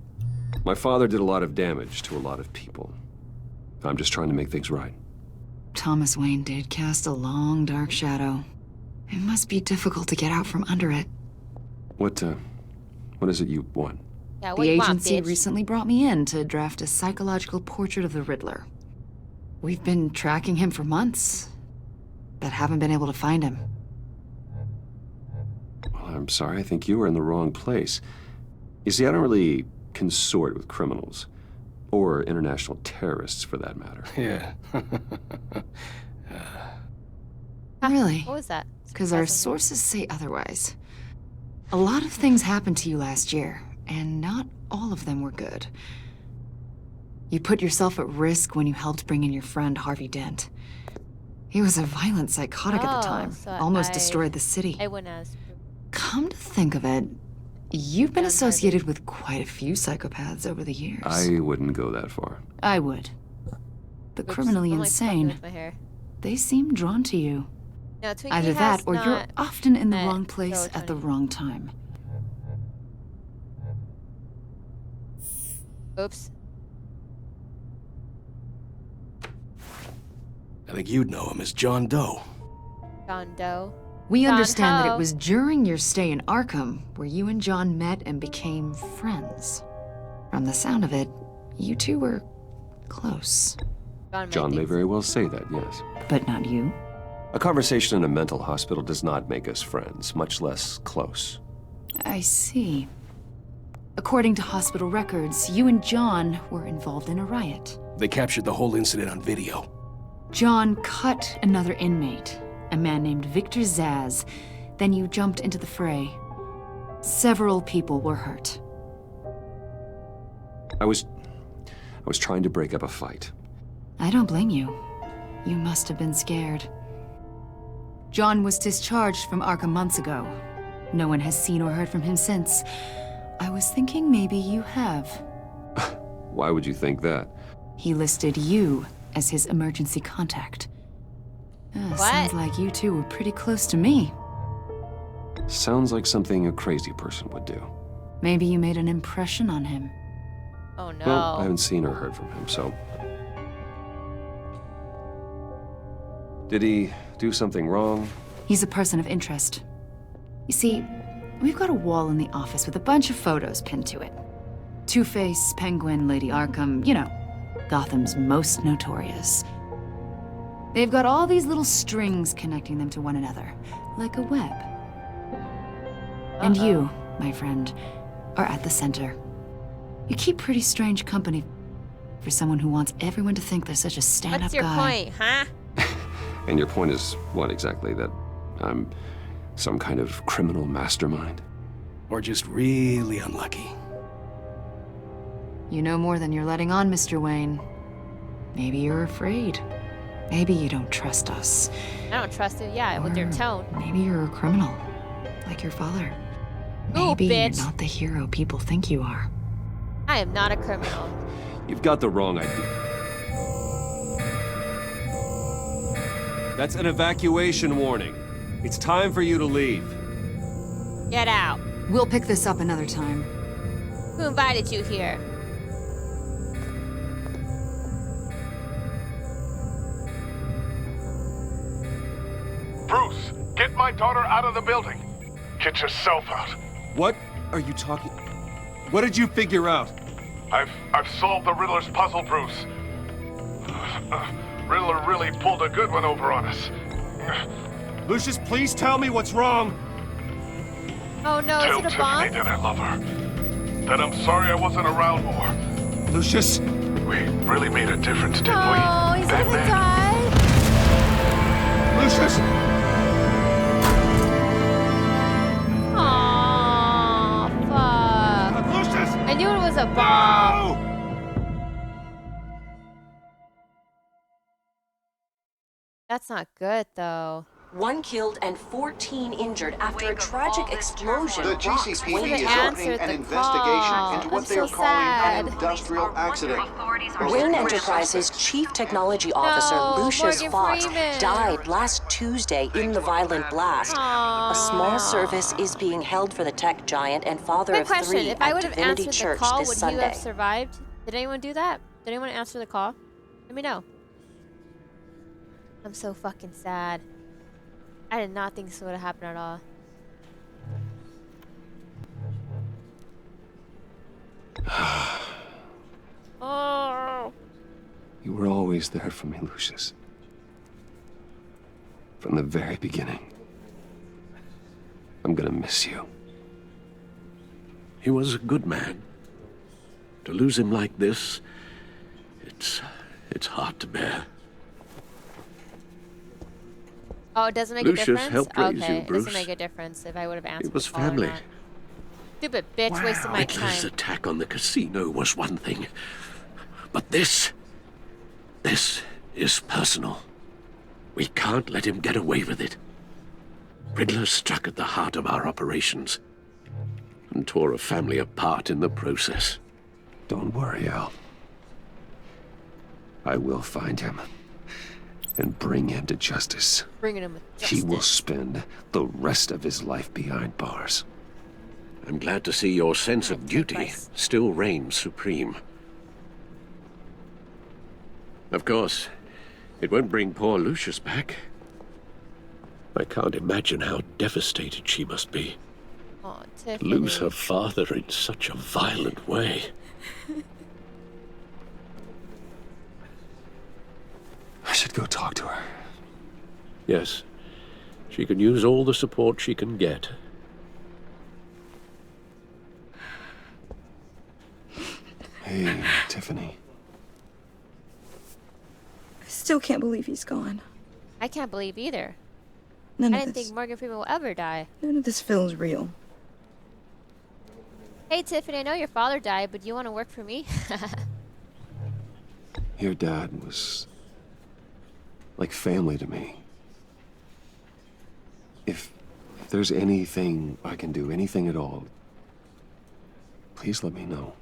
My father did a lot of damage to a lot of people. I'm just trying to make things right. Thomas Wayne did cast a long, dark shadow. It must be difficult to get out from under it. What is it you want? Yeah, what The you want, agency bitch? recently brought me in to draft a psychological portrait of the Riddler. We've been tracking him for months, but haven't been able to find him. Well, I'm sorry, I think you were in the wrong place. You see, I don't really consort with criminals. Or international terrorists, for that matter. Yeah. Really? What was that? Because our sources say otherwise. A lot of things happened to you last year, and not all of them were good. You put yourself at risk when you helped bring in your friend Harvey Dent. He was a violent psychotic at the time, so almost destroyed the city. I wouldn't ask. Come to think of it, you've been associated with quite a few psychopaths over the years. I wouldn't go that far. I would. The criminally insane, they seem drawn to you. No, Twinkie Either has that, or you're not often in the met wrong place at the wrong time. Oops. I think you'd know him as John Doe. John Doe. We John understand that Ho. it was during your stay in Arkham where you and John met and became friends. From the sound of it, you two were close. John may very well say that, yes. But not you? A conversation in a mental hospital does not make us friends, much less close. I see. According to hospital records, you and John were involved in a riot. They captured the whole incident on video. John cut another inmate, a man named Victor Zaz. Then you jumped into the fray. Several people were hurt. I was trying to break up a fight. I don't blame you. You must have been scared. John was discharged from Arkham months ago. No one has seen or heard from him since. I was thinking maybe you have. Why would you think that? He listed you as his emergency contact. Sounds like you two were pretty close to me. Sounds like something a crazy person would do. Maybe you made an impression on him. Oh no. Well, I haven't seen or heard from him, so... Did he do something wrong? He's a person of interest. You see, we've got a wall in the office with a bunch of photos pinned to it. Two-Face, Penguin, Lady Arkham, you know, Gotham's most notorious. They've got all these little strings connecting them to one another, like a web. And you, my friend, are at the center. You keep pretty strange company for someone who wants everyone to think they're such a stand-up What's your guy. point, huh? And your point is what exactly? That I'm some kind of criminal mastermind? Or just really unlucky. You know more than you're letting on, Mr. Wayne. Maybe you're afraid. Maybe you don't trust us. I don't trust it, yeah, with your tone. Maybe you're a criminal, like your father. Ooh, Maybe bitch. you're not the hero people think you are. I am not a criminal. You've got the wrong idea. That's an evacuation warning. It's time for you to leave. Get out. We'll pick this up another time. Who invited you here? Bruce, get my daughter out of the building. Get yourself out. What are you talking... What did you figure out? I've solved the Riddler's puzzle, Bruce. Riddler really pulled a good one over on us. Lucius, please tell me what's wrong. Oh no, Tell is it a bomb? Tiffany that I love her. That I'm sorry I wasn't around more. Lucius. We really made a difference, didn't we? Oh, he's gonna die. Lucius! Aw, fuck. Lucius! I knew it was a bomb. No! That's not good, though. 1 killed and 14 injured after a tragic explosion. The GCPD is opening an investigation into what they are calling an industrial accident. Wayne Enterprises' Chief Technology Officer, Lucius Morgan Fox, Freeman. died last Tuesday in the violent blast. A small service is being held for the tech giant and father Quick of question. 3 If I at would have Divinity answered the Church call, this would Sunday. you have survived? Did anyone do that? Did anyone answer the call? Let me know. I'm so fucking sad. I did not think this would have happened at all. Oh. You were always there for me, Lucius. From the very beginning. I'm gonna miss you. He was a good man. To lose him like this, it's hard to bear. Oh, it doesn't make Lucius a difference? helped raise Okay, you, it Bruce. doesn't make a difference if I would have answered It was the call or family. not. Stupid bitch, wasting my Riddler's time. attack on the casino was one thing. But this is personal. We can't let him get away with it. Riddler struck at the heart of our operations and tore a family apart in the process. Don't worry, Al. I will find him and bring him to justice. Bringing him with justice. He will spend the rest of his life behind bars. I'm glad to see your sense of duty still reigns supreme. Of course, it won't bring poor Lucius back. I can't imagine how devastated she must be. Oh, To Tiffany. lose her father in such a violent way. I should go talk to her. Yes, she can use all the support she can get. Hey, Tiffany. I still can't believe he's gone. I can't believe either. None I of didn't this. think Morgan Freeman will ever die. None of this feels real. Hey, Tiffany, I know your father died, but do you want to work for me? Your dad was like family to me. If there's anything I can do, anything at all, please let me know.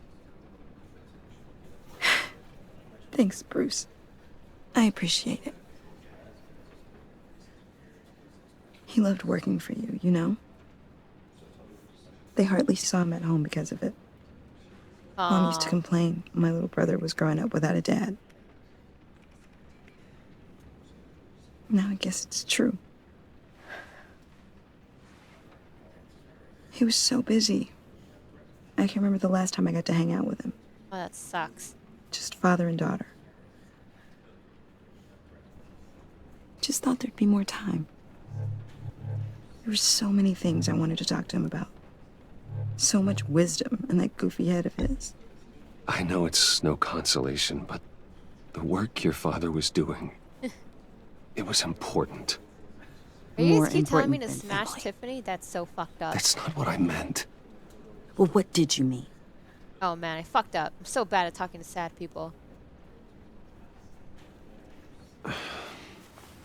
Thanks, Bruce. I appreciate it. He loved working for you, you know? They hardly saw him at home because of it. Mom used to Aw. complain my little brother was growing up without a dad. Now I guess it's true. He was so busy. I can't remember the last time I got to hang out with him. Oh, that sucks. Just father and daughter. Just thought there'd be more time. There were so many things I wanted to talk to him about. So much wisdom in that goofy head of his. I know it's no consolation, but the work your father was doing, it was important. Are you More guys keep telling me important to than smash Tiffany? That's so fucked up. That's not what I meant. Well, what did you mean? Oh man, I fucked up. I'm so bad at talking to sad people.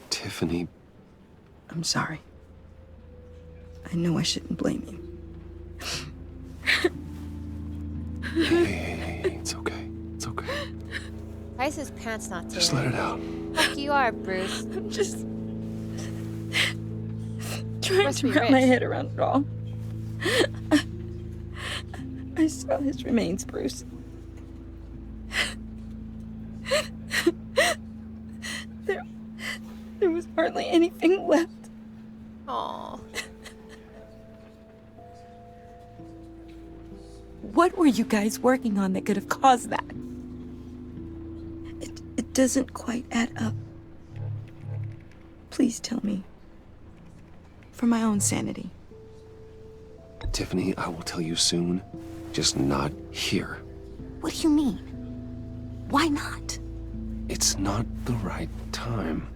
Tiffany, I'm sorry. I know I shouldn't blame you. hey, it's okay. It's okay. Why is his pants not tearing? Just let it out. Fuck you are, Bruce. I'm just trying Must to be wrap my rich. head around it all. I saw his remains, Bruce. There was hardly anything left. Aw. What were you guys working on that could have caused that? It doesn't quite add up. Please tell me. For my own sanity. Tiffany, I will tell you soon, just not here. What do you mean? Why not? It's not the right time.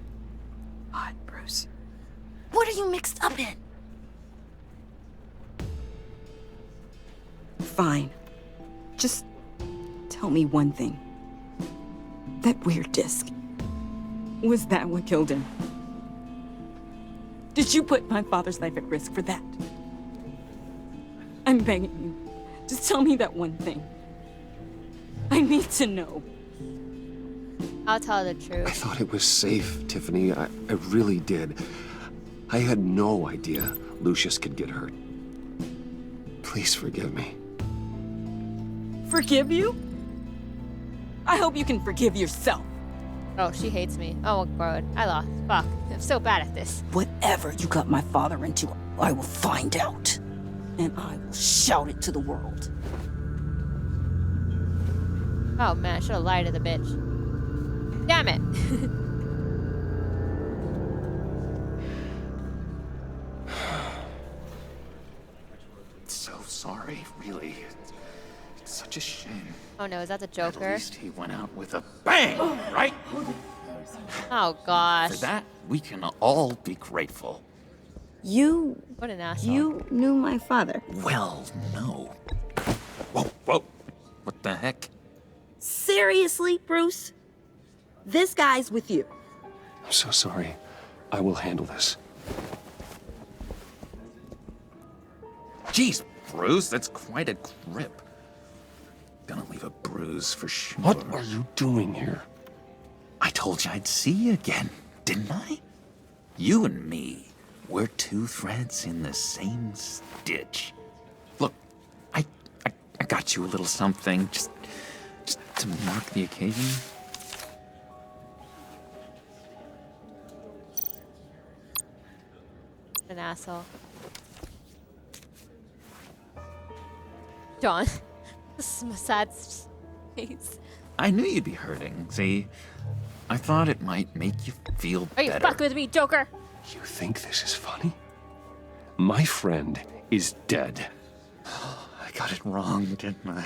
What, Bruce? What are you mixed up in? Fine. Just tell me one thing. That weird disc. Was that what killed him? Did you put my father's life at risk for that? I'm begging you. Just tell me that one thing. I need to know. I'll tell the I truth. thought it was safe, Tiffany. I really did. I had no idea Lucius could get hurt. Please forgive me. Forgive you? I hope you can forgive yourself. Oh, she hates me. Oh, God. I lost. Fuck. I'm so bad at this. Whatever you got my father into, I will find out. And I will shout it to the world. Oh, man. I should have lied to the bitch. Damn it. So sorry, really. It's such a shame. Oh no, is that the Joker? At least he went out with a bang, right? Oh gosh. For that, we can all be grateful. You... What an asshole. You knew my father. Well, no. Whoa, whoa. What the heck? Seriously, Bruce? This guy's with you. I'm so sorry. I will handle this. Jeez, Bruce, that's quite a grip. Gonna leave a bruise for sure. What are you doing here? I told you I'd see you again, didn't I? You and me, we're two threads in the same stitch. Look, I got you a little something, just to mark the occasion. An asshole. John. This is a sad face. I knew you'd be hurting, see? I thought it might make you feel Are you better. fucking with me, Joker? You think this is funny? My friend is dead. I got it wrong, didn't I?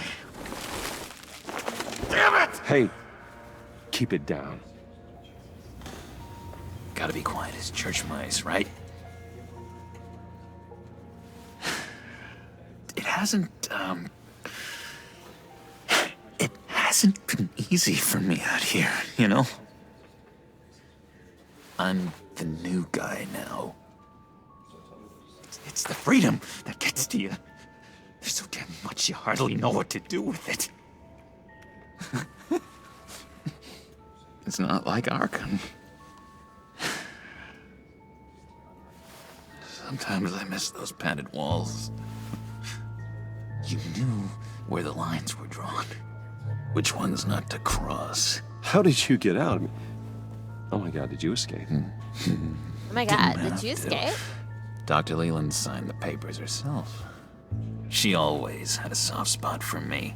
Damn it! Hey, keep it down. Gotta be quiet as church mice, right? It hasn't been easy for me out here, you know? I'm the new guy now. It's the freedom that gets to you. There's so damn much you hardly know what to do with it. It's not like Arkham. Sometimes I miss those padded walls. You knew where the lines were drawn. Which ones not to cross. How did you get out? Oh my god, did you escape? Oh my god, did you escape? Dr. Leland signed the papers herself. She always had a soft spot for me.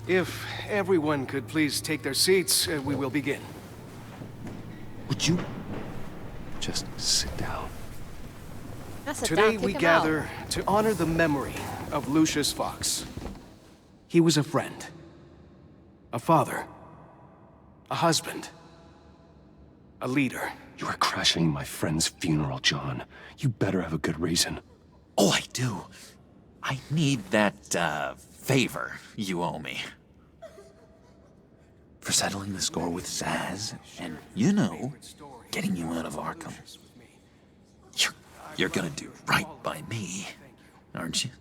If everyone could please take their seats, we will begin. Would you just sit down? Today we gather to honor the memory of Lucius Fox. He was a friend, a father, a husband, a leader. You are crashing my friend's funeral, John. You better have a good reason. Oh, I do. I need that, favor you owe me. For settling the score with Zaz, and, you know, getting you out of Arkham. You're gonna do right by me, aren't you?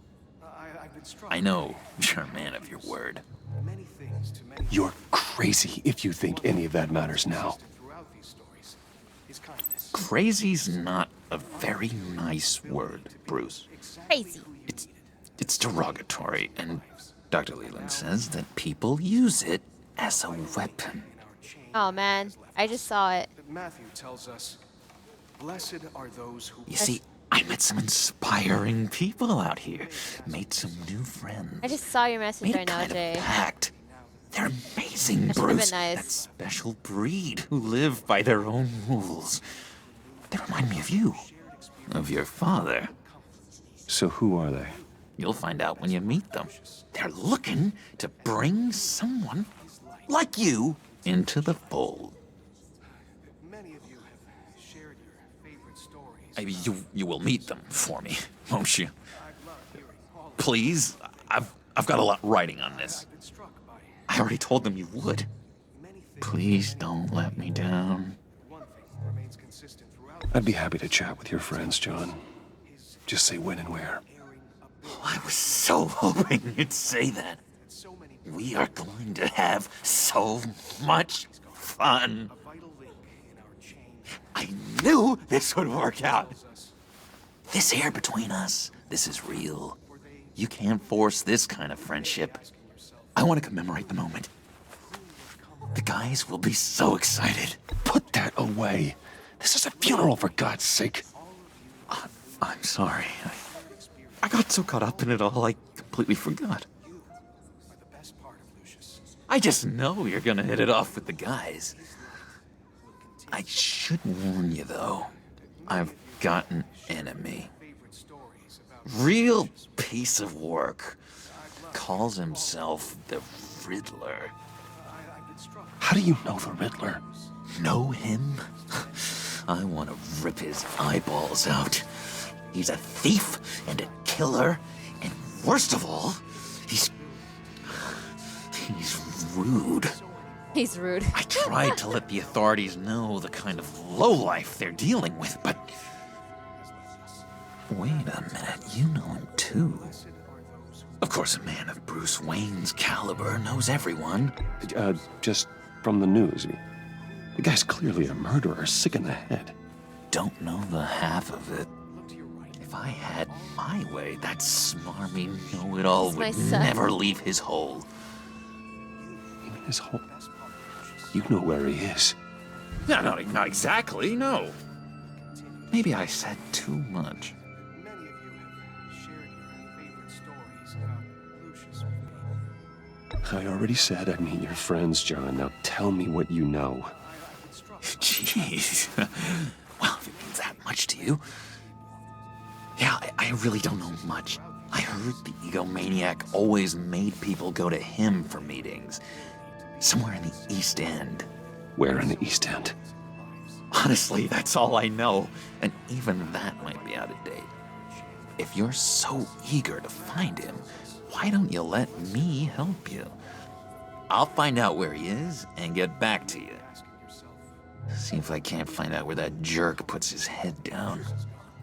I know you're a man of your word. You're crazy if you think any of that matters now. Crazy's not a very nice word, Bruce. Crazy. It's derogatory, and Dr. Leland says that people use it as a weapon. Oh man, I just saw it. Matthew tells us, blessed are those who... You see, I met some inspiring people out here. Made some new friends. I just saw your message Made right now, Jay. Pact. They're amazing, That should've been Bruce. nice. That special breed who live by their own rules. They remind me of you. Of your father. So who are they? You'll find out when you meet them. They're looking to bring someone like you into the fold. Many of you have shared your favorite stories. You will meet them for me, won't you? Please, I've got a lot writing on this. I already told them you would. Please don't let me down. I'd be happy to chat with your friends, John. Just say when and where. Oh, I was so hoping you'd say that. We are going to have so much fun. I knew this would work out. This air between us, this is real. You can't force this kind of friendship. I want to commemorate the moment. The guys will be so excited. Put that away. This is a funeral, for God's sake. I'm sorry. I got so caught up in it all, I completely forgot. I just know you're gonna hit it off with the guys. I should warn you, though. I've got an enemy. Real piece of work. Calls himself the Riddler. How do you know the Riddler? Know him? I want to rip his eyeballs out. He's a thief and a killer, and worst of all, he's rude. He's rude. I tried to let the authorities know the kind of lowlife they're dealing with, but... Wait a minute, you know him too. Of course, a man of Bruce Wayne's caliber knows everyone. Just from the news. The guy's clearly a murderer, sick in the head. Don't know the half of it. If I had my way, that smarmy know-it-all would never leave his hole. You mean his hole? You know where he is. No, not exactly, no. Maybe I said too much. I already said I'd meet your friends, John. Now tell me what you know. Jeez. Well, if it means that much to you. Yeah, I really don't know much. I heard the egomaniac always made people go to him for meetings. Somewhere in the East End. Where in the East End? Honestly, that's all I know. And even that might be out of date. If you're so eager to find him, why don't you let me help you? I'll find out where he is and get back to you. See if I can't find out where that jerk puts his head down.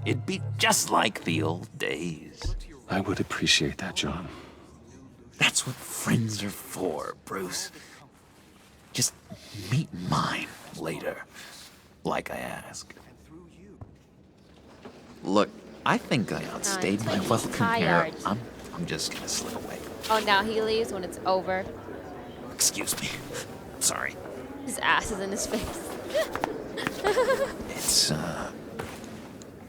It'd be just like the old days. I would appreciate that, John. That's what friends are for, Bruce. Just meet mine later, like I asked. Look, I think I outstayed my welcome here. I'm just gonna slip away. Oh, now he leaves when it's over. Excuse me. Sorry. His ass is in his face.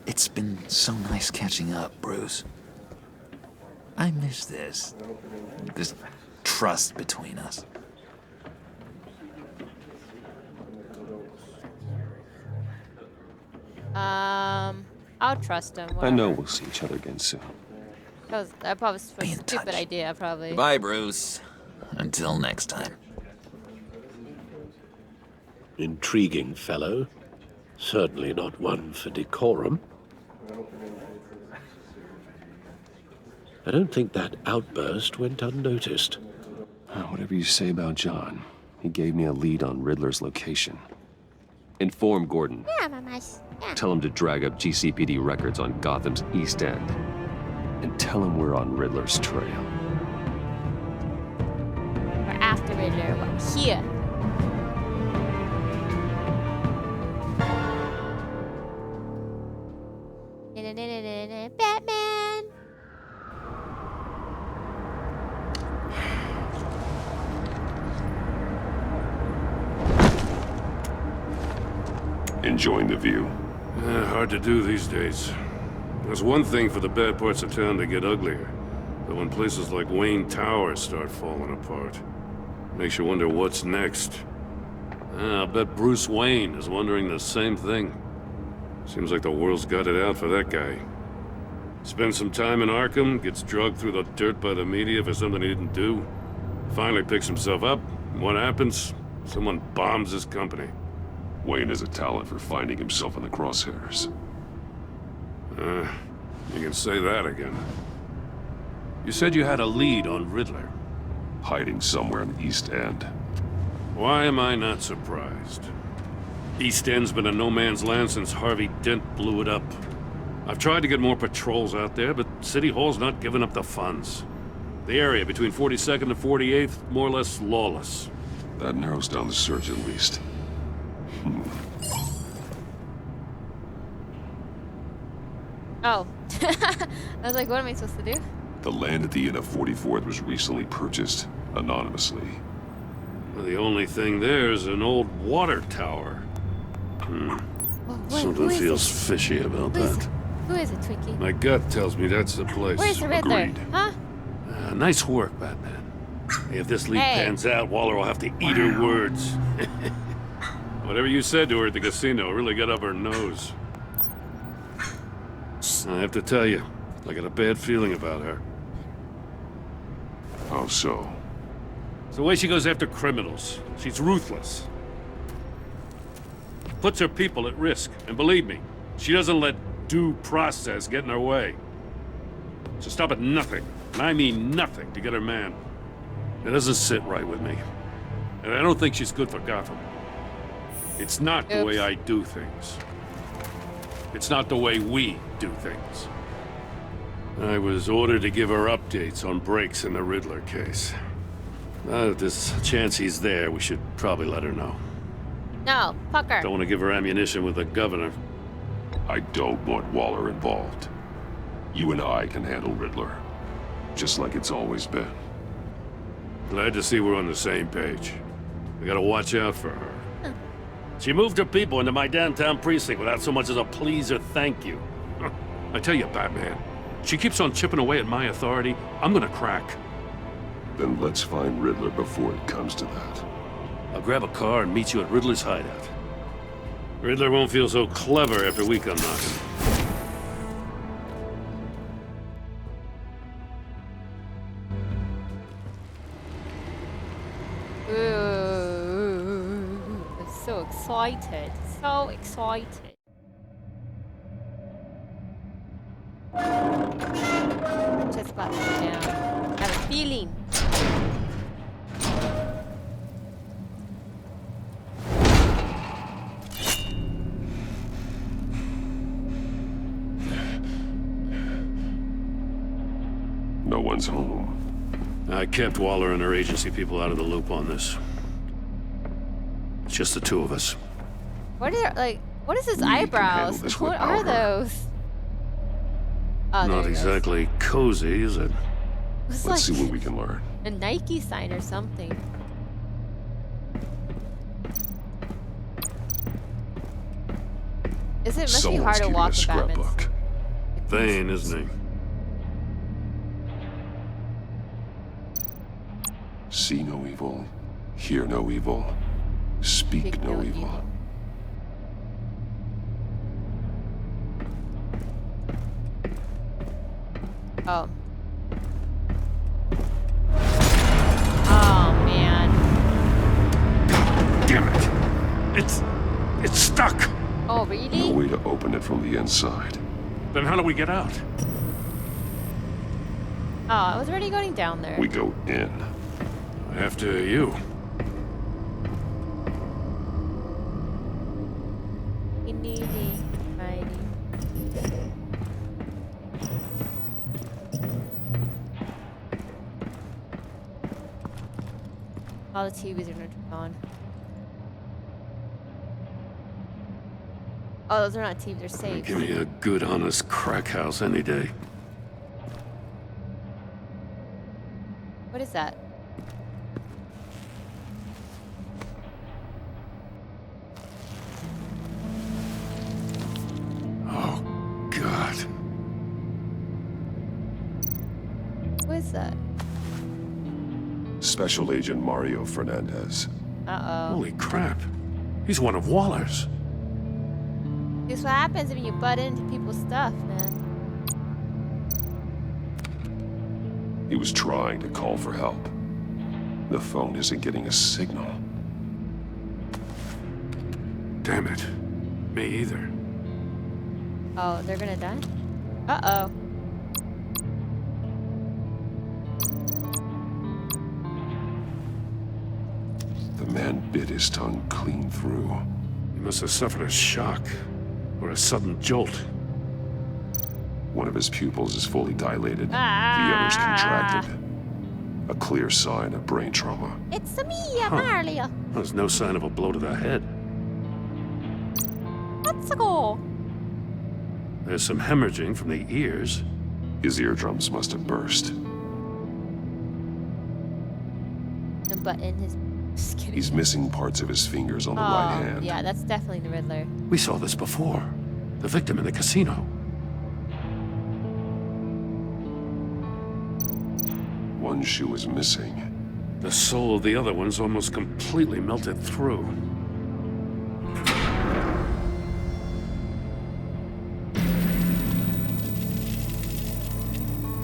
It's been so nice catching up, Bruce. I miss this trust between us. I'll trust him. Whatever. I know we'll see each other again soon. That probably was a stupid idea, probably. Goodbye, Bruce. Until next time. Intriguing fellow. Certainly not one for decorum. I don't think that outburst went unnoticed. Whatever you say about John, he gave me a lead on Riddler's location. Inform Gordon. Yeah, mamas. Yeah. Tell him to drag up GCPD records on Gotham's East End. And tell him we're on Riddler's trail. We're after Riddler. We're here. Batman! Enjoying the view? Hard to do these days. There's one thing for the bad parts of town to get uglier, but when places like Wayne Tower start falling apart, makes you wonder what's next. I'll bet Bruce Wayne is wondering the same thing. Seems like the world's got it out for that guy. Spends some time in Arkham, gets drugged through the dirt by the media for something he didn't do. Finally picks himself up. What happens? Someone bombs his company. Wayne is a talent for finding himself in the crosshairs. You can say that again. You said you had a lead on Riddler. Hiding somewhere in the East End. Why am I not surprised? East End's been a no-man's land since Harvey Dent blew it up. I've tried to get more patrols out there, but City Hall's not giving up the funds. The area between 42nd and 48th, more or less lawless. That narrows down the search at least. Oh. I was like, what am I supposed to do? The land at the end of 44th was recently purchased, anonymously. Well, the only thing there is an old water tower. Something feels fishy about that. Who is it, Twinkie? My gut tells me that's the place. Where's the Riddler? Agreed. Huh? Nice work, Batman. If this lead pans out, Waller will have to eat her words. Whatever you said to her at the casino really got up her nose. I have to tell you, I got a bad feeling about her. How so? It's the way she goes after criminals. She's ruthless. Puts her people at risk. And believe me, she doesn't let due process get in her way. So stop at nothing, and I mean nothing, to get her man. It doesn't sit right with me. And I don't think she's good for Gotham. It's not the way I do things. It's not the way we do things. I was ordered to give her updates on breaks in the Riddler case. If there's a chance he's there, we should probably let her know. No, fuck her. Don't want to give her ammunition with the governor. I don't want Waller involved. You and I can handle Riddler, just like it's always been. Glad to see we're on the same page. We gotta watch out for her. She moved her people into my downtown precinct without so much as a please or thank you. I tell you, Batman, she keeps on chipping away at my authority. I'm gonna crack. Then let's find Riddler before it comes to that. I'll grab a car and meet you at Riddler's hideout. Riddler won't feel so clever after we come knocking. I'm so excited. So excited. Just about to go down. I have a feeling. No one's home. I kept Waller and her agency people out of the loop on this. It's just the two of us. What are what is his eyebrows? What are those? Oh, Not exactly cozy, is it? It's Let's like see what we can learn. a Nike sign or something. It must be hard to walk with Batman. Vain, isn't he? See no evil, hear no evil, speak no evil. Oh. Oh, man. Damn it! It's stuck! Oh, really? No way to open it from the inside. Then how do we get out? Oh, I was already going down there. We go in. After you. All the TVs are gonna turn on. Oh, those are not TVs, they're safe. Give me a good, honest crack house any day. What is that? Oh, God. What is that? Special Agent Mario Fernandez. Uh-oh. Holy crap. He's one of Waller's. This is what happens when you butt into people's stuff, man. He was trying to call for help. The phone isn't getting a signal. Damn it. Me either. Oh, they're gonna die? Uh-oh. The man bit his tongue clean through. He must have suffered a shock or a sudden jolt. One of his pupils is fully dilated. The other's contracted. A clear sign of brain trauma. It's me, Mario. There's no sign of a blow to the head. Let's go. There's some hemorrhaging from the ears. His eardrums must have burst. The button is... He's missing parts of his fingers on the right hand. Yeah, that's definitely the Riddler. We saw this before. The victim in the casino. One shoe is missing. The soul of the other one's almost completely melted through.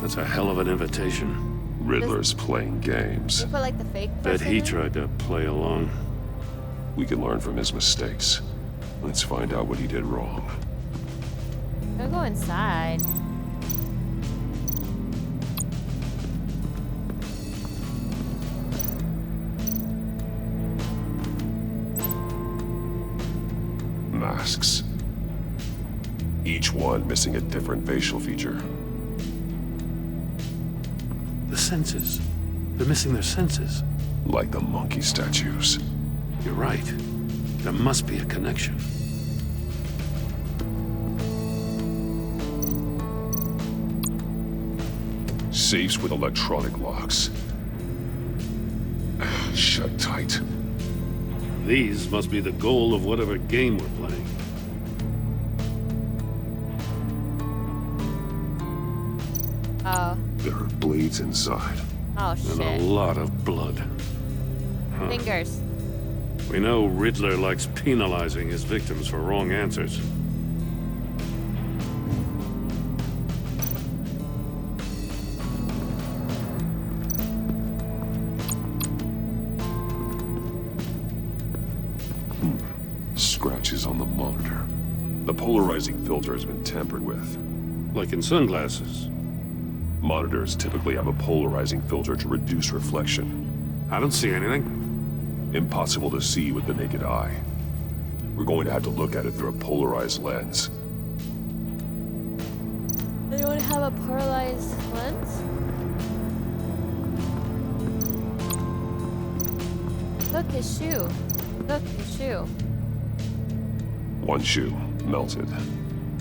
That's a hell of an invitation. Riddler's playing games. You put like the fake Bet person he in? tried to play along. We can learn from his mistakes. Let's find out what he did wrong. Go go inside. Masks. Each one missing a different facial feature. The senses. They're missing their senses. Like the monkey statues. You're right. There must be a connection. Safes with electronic locks. Shut tight. These must be the goal of whatever game we're playing. Oh. There are blades inside. Oh And a shit. lot of blood. Huh. Fingers. We know Riddler likes penalizing his victims for wrong answers. Scratches on the monitor. The polarizing filter has been tampered with. Like in sunglasses. Monitors typically have a polarizing filter to reduce reflection. I don't see anything. Impossible to see with the naked eye. We're going to have to look at it through a polarized lens. Anyone have a paralyzed lens? Look, his shoe. Look, his shoe. One shoe melted.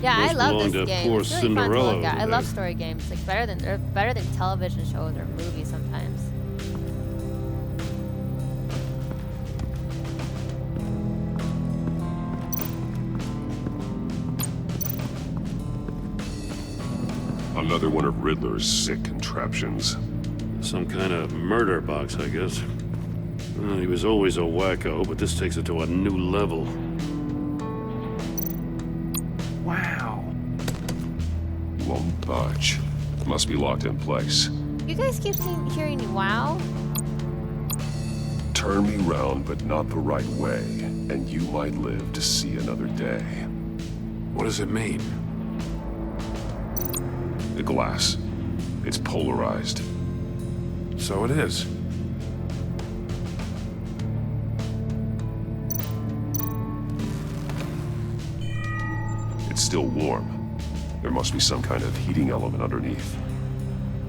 Yeah, I Must love belong this to game. poor It's really fun to Cinderella look at. over I love there. story games. Like they're better than television shows or movies sometimes. Another one of Riddler's sick contraptions. Some kind of murder box, I guess. He was always a wacko, but this takes it to a new level. Wow. Won't budge. Must be locked in place. You guys keep hearing wow? Turn me round, but not the right way, and you might live to see another day. What does it mean? The glass. It's polarized. So it is. It's still warm. There must be some kind of heating element underneath.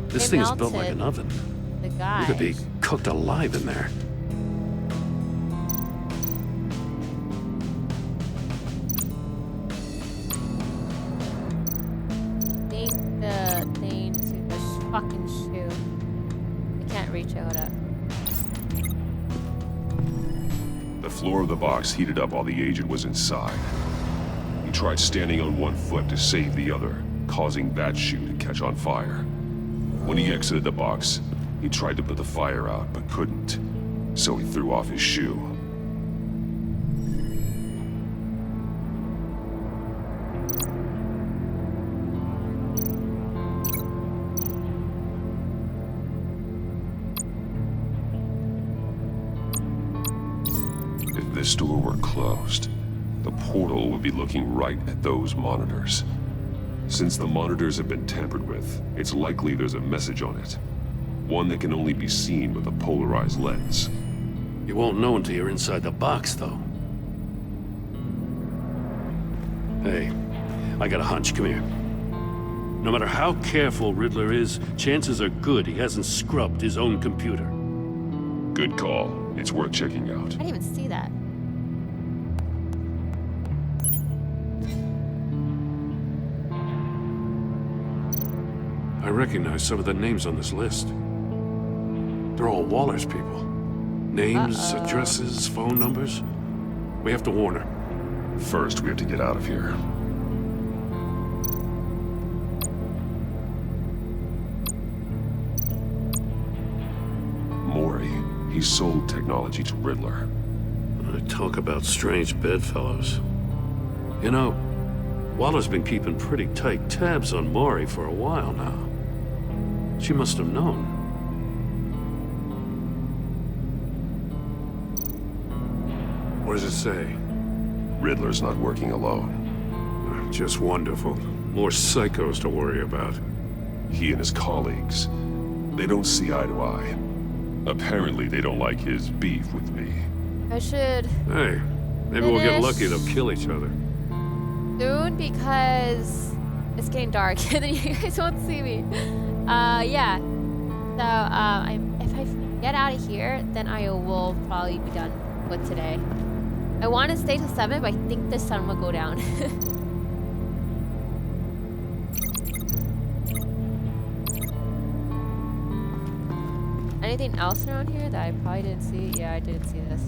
This They thing is built like melted an oven. The guy. You could be cooked alive in there. Think the thing to the fucking shoe. I can't reach it. Hold up. The floor of the box heated up while the agent was inside. He tried standing on one foot to save the other, causing that shoe to catch on fire. When he exited the box, he tried to put the fire out, but couldn't. So he threw off his shoe. If this door were closed, the portal would be looking right at those monitors. Since the monitors have been tampered with, it's likely there's a message on it. One that can only be seen with a polarized lens. You won't know until you're inside the box, though. Hey, I got a hunch. Come here. No matter how careful Riddler is, chances are good he hasn't scrubbed his own computer. Good call. It's worth checking out. I didn't even see that. I recognize some of the names on this list. They're all Waller's people. Names, addresses, phone numbers. We have to warn her. First, we have to get out of here. Mori, He sold technology to Riddler. Talk about strange bedfellows. You know, Waller's been keeping pretty tight tabs on Maury for a while now. She must have known. What does it say? Riddler's not working alone. Just wonderful. More psychos to worry about. He and his colleagues, they don't see eye to eye. Apparently they don't like his beef with me. I should... Hey, maybe we'll get lucky. They'll kill each other. soon because it's getting dark and then you guys won't see me. Yeah. So, if I get out of here, then I will probably be done with today. I want to stay till 7, but I think the sun will go down. Anything else around here that I probably didn't see? Yeah, I didn't see this.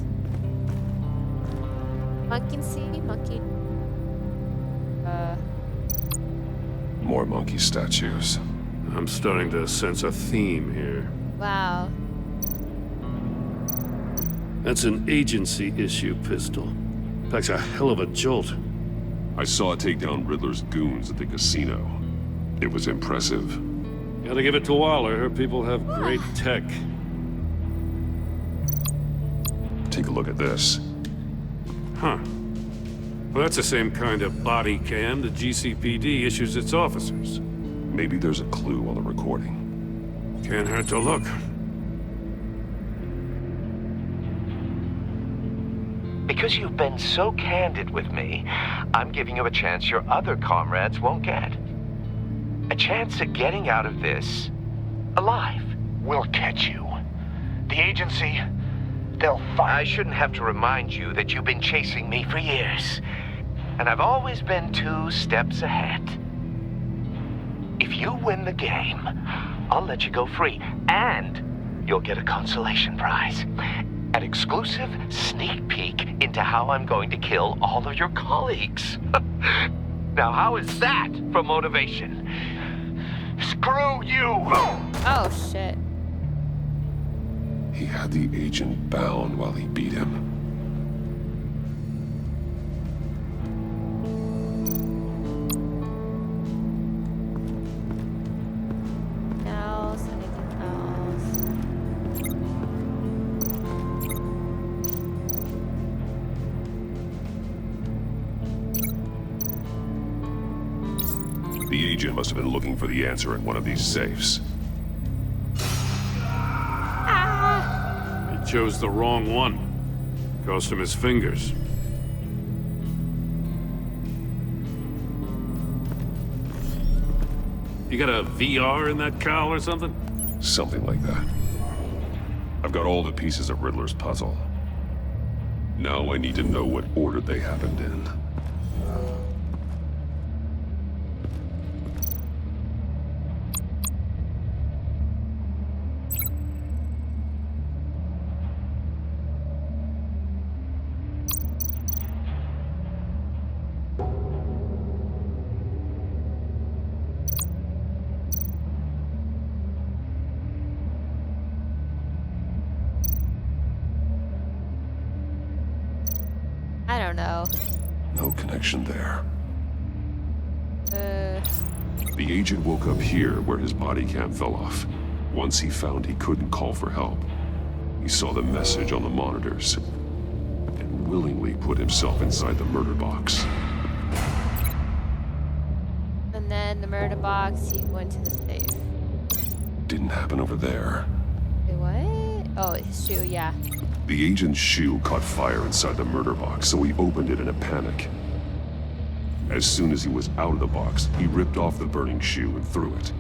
Monkey see? Monkey. More monkey statues. I'm starting to sense a theme here. Wow. That's an agency issue pistol. Packs a hell of a jolt. I saw it take down Riddler's goons at the casino. It was impressive. Gotta give it to Waller. Her people have great tech. Take a look at this. Huh. Well, that's the same kind of body cam the GCPD issues its officers. Maybe there's a clue on the recording. Can't hurt to look. Because you've been so candid with me, I'm giving you a chance your other comrades won't get. A chance at getting out of this alive. We'll catch you. The agency, they'll find... I shouldn't have to remind you that you've been chasing me for years. And I've always been 2 steps ahead. If you win the game, I'll let you go free. And you'll get a consolation prize. An exclusive sneak peek into how I'm going to kill all of your colleagues. Now, how is that for motivation? Screw you! Oh, shit. He had the agent bound while he beat him. The agent must have been looking for the answer in one of these safes. He chose the wrong one. Cost him his fingers. You got a VR in that cowl or something? Something like that. I've got all the pieces of Riddler's puzzle. Now I need to know what order they happened in. I don't know. No connection there. The agent woke up here where his body cam fell off. Once he found he couldn't call for help, he saw the message on the monitors and willingly put himself inside the murder box. And then the murder box, he went to the safe. Didn't happen over there. Wait, what? Oh, his shoe, yeah. The agent's shoe caught fire inside the murder box, so he opened it in a panic. As soon as he was out of the box, he ripped off the burning shoe and threw it.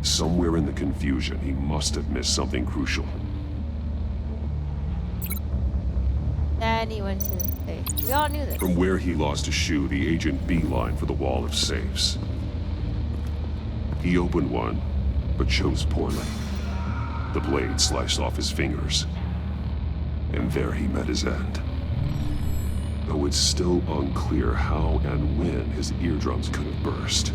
Somewhere in the confusion, he must have missed something crucial. Then he went to the safe. We all knew this. From where he lost a shoe, the agent beelined for the wall of safes. He opened one, but chose poorly. The blade sliced off his fingers. And there he met his end. Though it's still unclear how and when his eardrums could have burst.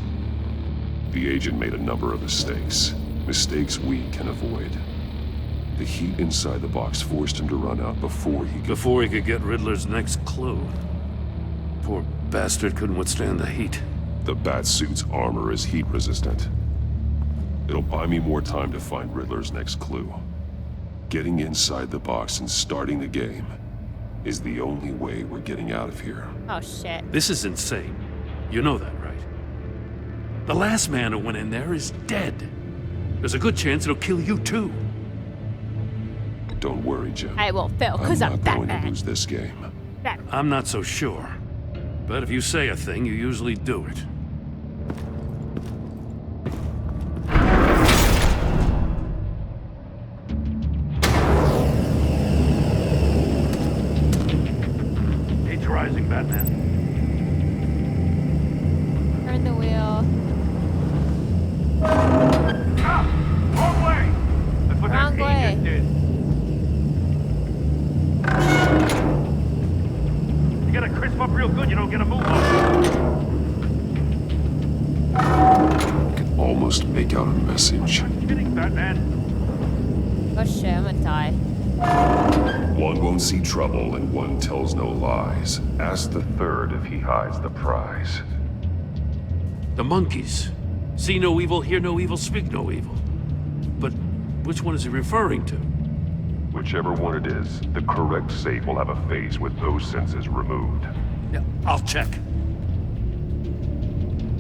The agent made a number of mistakes. Mistakes we can avoid. The heat inside the box forced him to run out before he could get Riddler's next clue. Poor bastard couldn't withstand the heat. The Batsuit's armor is heat resistant. It'll buy me more time to find Riddler's next clue. Getting inside the box and starting the game is the only way we're getting out of here. Oh, shit. This is insane. You know that, right? The last man who went in there is dead. There's a good chance it'll kill you, too. Don't worry, Jim. I won't fail, because I'm not going to Batman. lose this game. I'm not so sure. But if you say a thing, you usually do it. Heat's rising, Batman. Turn the wheel. Ah! Wrong way! That's what Wrong that way. just did. You gotta crisp up real good, you don't get a move on. I can almost make out a message. Kidding, Batman. Oh shit, I'm gonna die. One won't see trouble and one tells no lies. Ask the third if he hides the prize. The monkeys. See no evil, hear no evil, speak no evil. But which one is he referring to? Whichever one it is, the correct safe will have a face with those senses removed. Yeah, I'll check.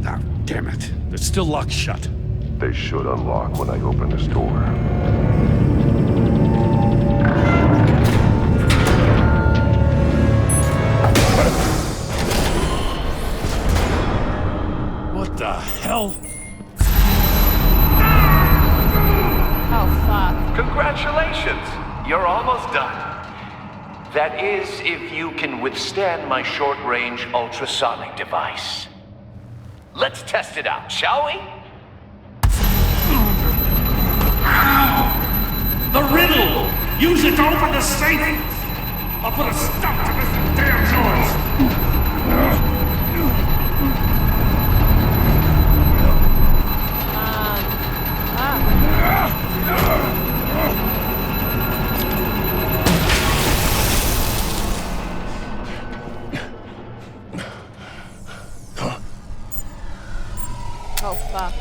Ah, damn it. They're still locked shut. They should unlock when I open this door. What the hell? Oh, fuck. Congratulations! You're almost done. That is, if you can withstand my short-range ultrasonic device. Let's test it out, shall we? The riddle! Use it to open the safe! I'll put a stop to this damn noise! Oh, fuck.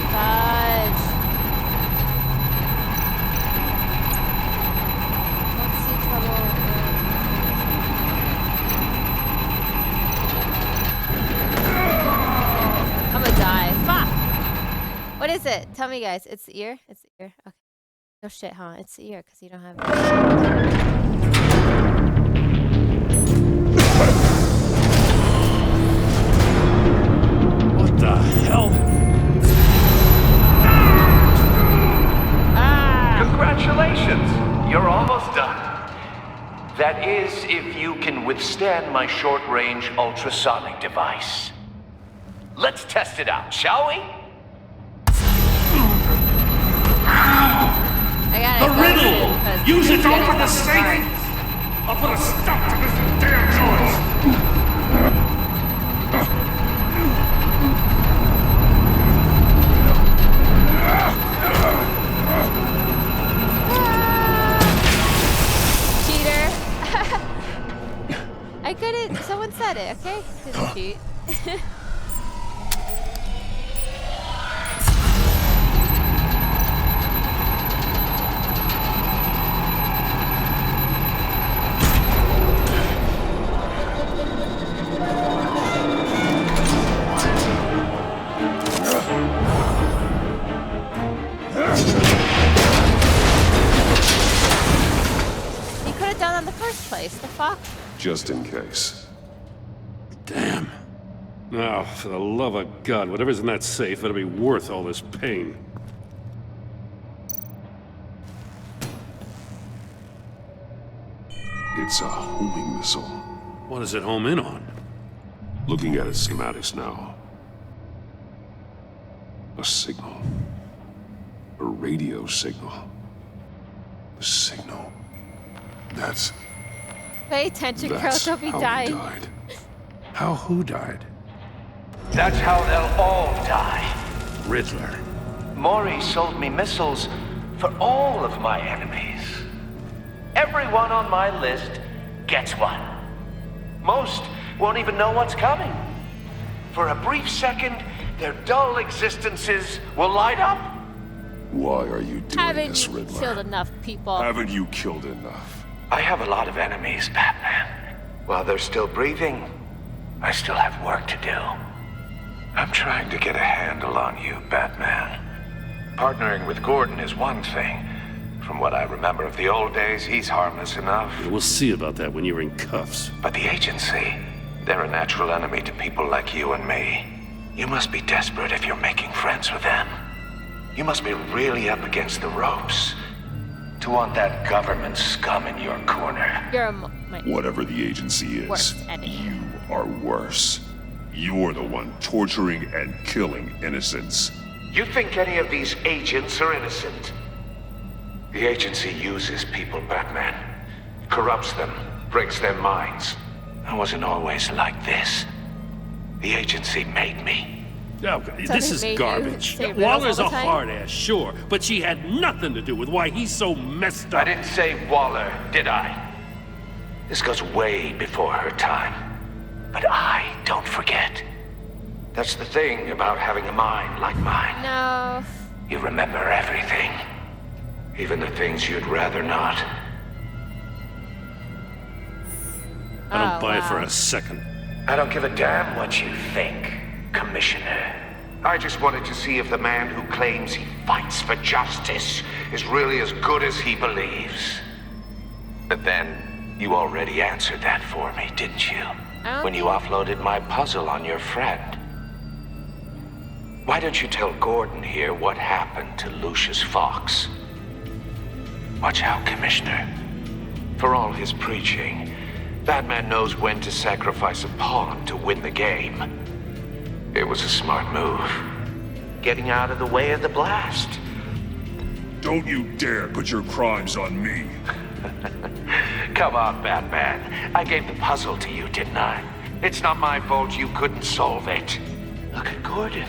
Fudge. Let's see trouble. I'm gonna die. Fuck! What is it? Tell me, guys. It's the ear? It's the ear. Okay. No shit, huh? It's the ear, because you don't have it. What the hell? Congratulations! You're almost done. That is, if you can withstand my short-range ultrasonic device. Let's test it out, shall we? The riddle! Use it to open the safe! I'll put a stop to this damn noise! Cheater. I couldn't. Someone said it, okay? Didn't cheat. He could have done it in the first place. The fuck? Just in case. Damn. Now, for the love of God, whatever's in that safe, it'll be worth all this pain. It's a homing missile. What does it home in on? Looking at its schematics now. A signal. A radio signal. A signal. That's Pay attention, girl. That's Don't be how he dying. died. How who died? That's how they'll all die. Riddler. Maury sold me missiles for all of my enemies. Everyone on my list gets one. Most won't even know what's coming. For a brief second, their dull existences will light up. Why are you doing Haven't this, you Riddler? killed enough people? Haven't you killed enough? I have a lot of enemies, Batman. While they're still breathing, I still have work to do. I'm trying to get a handle on you, Batman. Partnering with Gordon is one thing. From what I remember of the old days, he's harmless enough. We'll see about that when you're in cuffs. But the agency, they're a natural enemy to people like you and me. You must be desperate if you're making friends with them. You must be really up against the ropes to want that government scum in your corner. You're my Whatever the agency is, worst enemy. you are worse. You're the one torturing and killing innocents. You think any of these agents are innocent? The agency uses people, Batman. Corrupts them, breaks their minds. I wasn't always like this. The agency made me. Oh, this is garbage. Waller's a hard ass, sure, but she had nothing to do with why he's so messed up. I didn't say Waller, did I? This goes way before her time. But I don't forget. That's the thing about having a mind like mine. No. You remember everything. Even the things you'd rather not. I don't buy it for a second. I don't give a damn what you think, Commissioner. I just wanted to see if the man who claims he fights for justice is really as good as he believes. But then, you already answered that for me, didn't you? When you offloaded my puzzle on your friend. Why don't you tell Gordon here what happened to Lucius Fox? Watch out, Commissioner. For all his preaching, Batman knows when to sacrifice a pawn to win the game. It was a smart move. Getting out of the way of the blast. Don't you dare put your crimes on me. Come on, Batman. I gave the puzzle to you, didn't I? It's not my fault you couldn't solve it. Look at Gordon.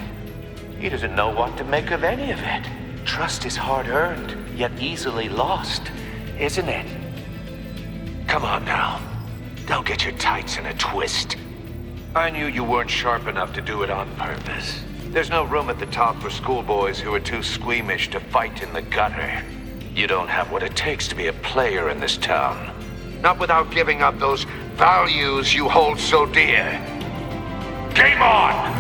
He doesn't know what to make of any of it. Trust is hard-earned, yet easily lost, isn't it? Come on now. Don't get your tights in a twist. I knew you weren't sharp enough to do it on purpose. There's no room at the top for schoolboys who are too squeamish to fight in the gutter. You don't have what it takes to be a player in this town. Not without giving up those values you hold so dear. Game on!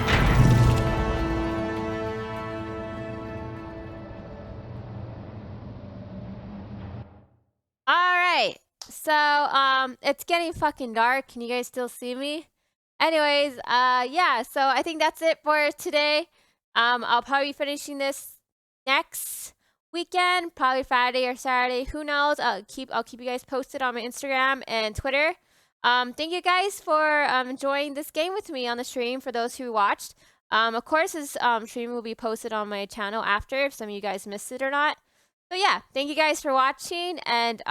Alright. So, it's getting fucking dark. Can you guys still see me? Anyways, yeah, so I think that's it for today. I'll probably be finishing this next weekend, probably Friday or Saturday. Who knows? I'll keep you guys posted on my Instagram and Twitter. Thank you guys for enjoying this game with me on the stream. For those who watched, of course, this stream will be posted on my channel after, if some of you guys missed it or not. So yeah, thank you guys for watching, and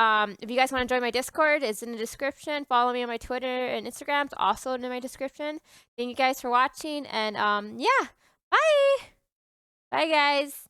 if you guys want to join my Discord, it's in the description. Follow me on my Twitter and Instagram, it's also in my description. Thank you guys for watching, and yeah, bye! Bye, guys!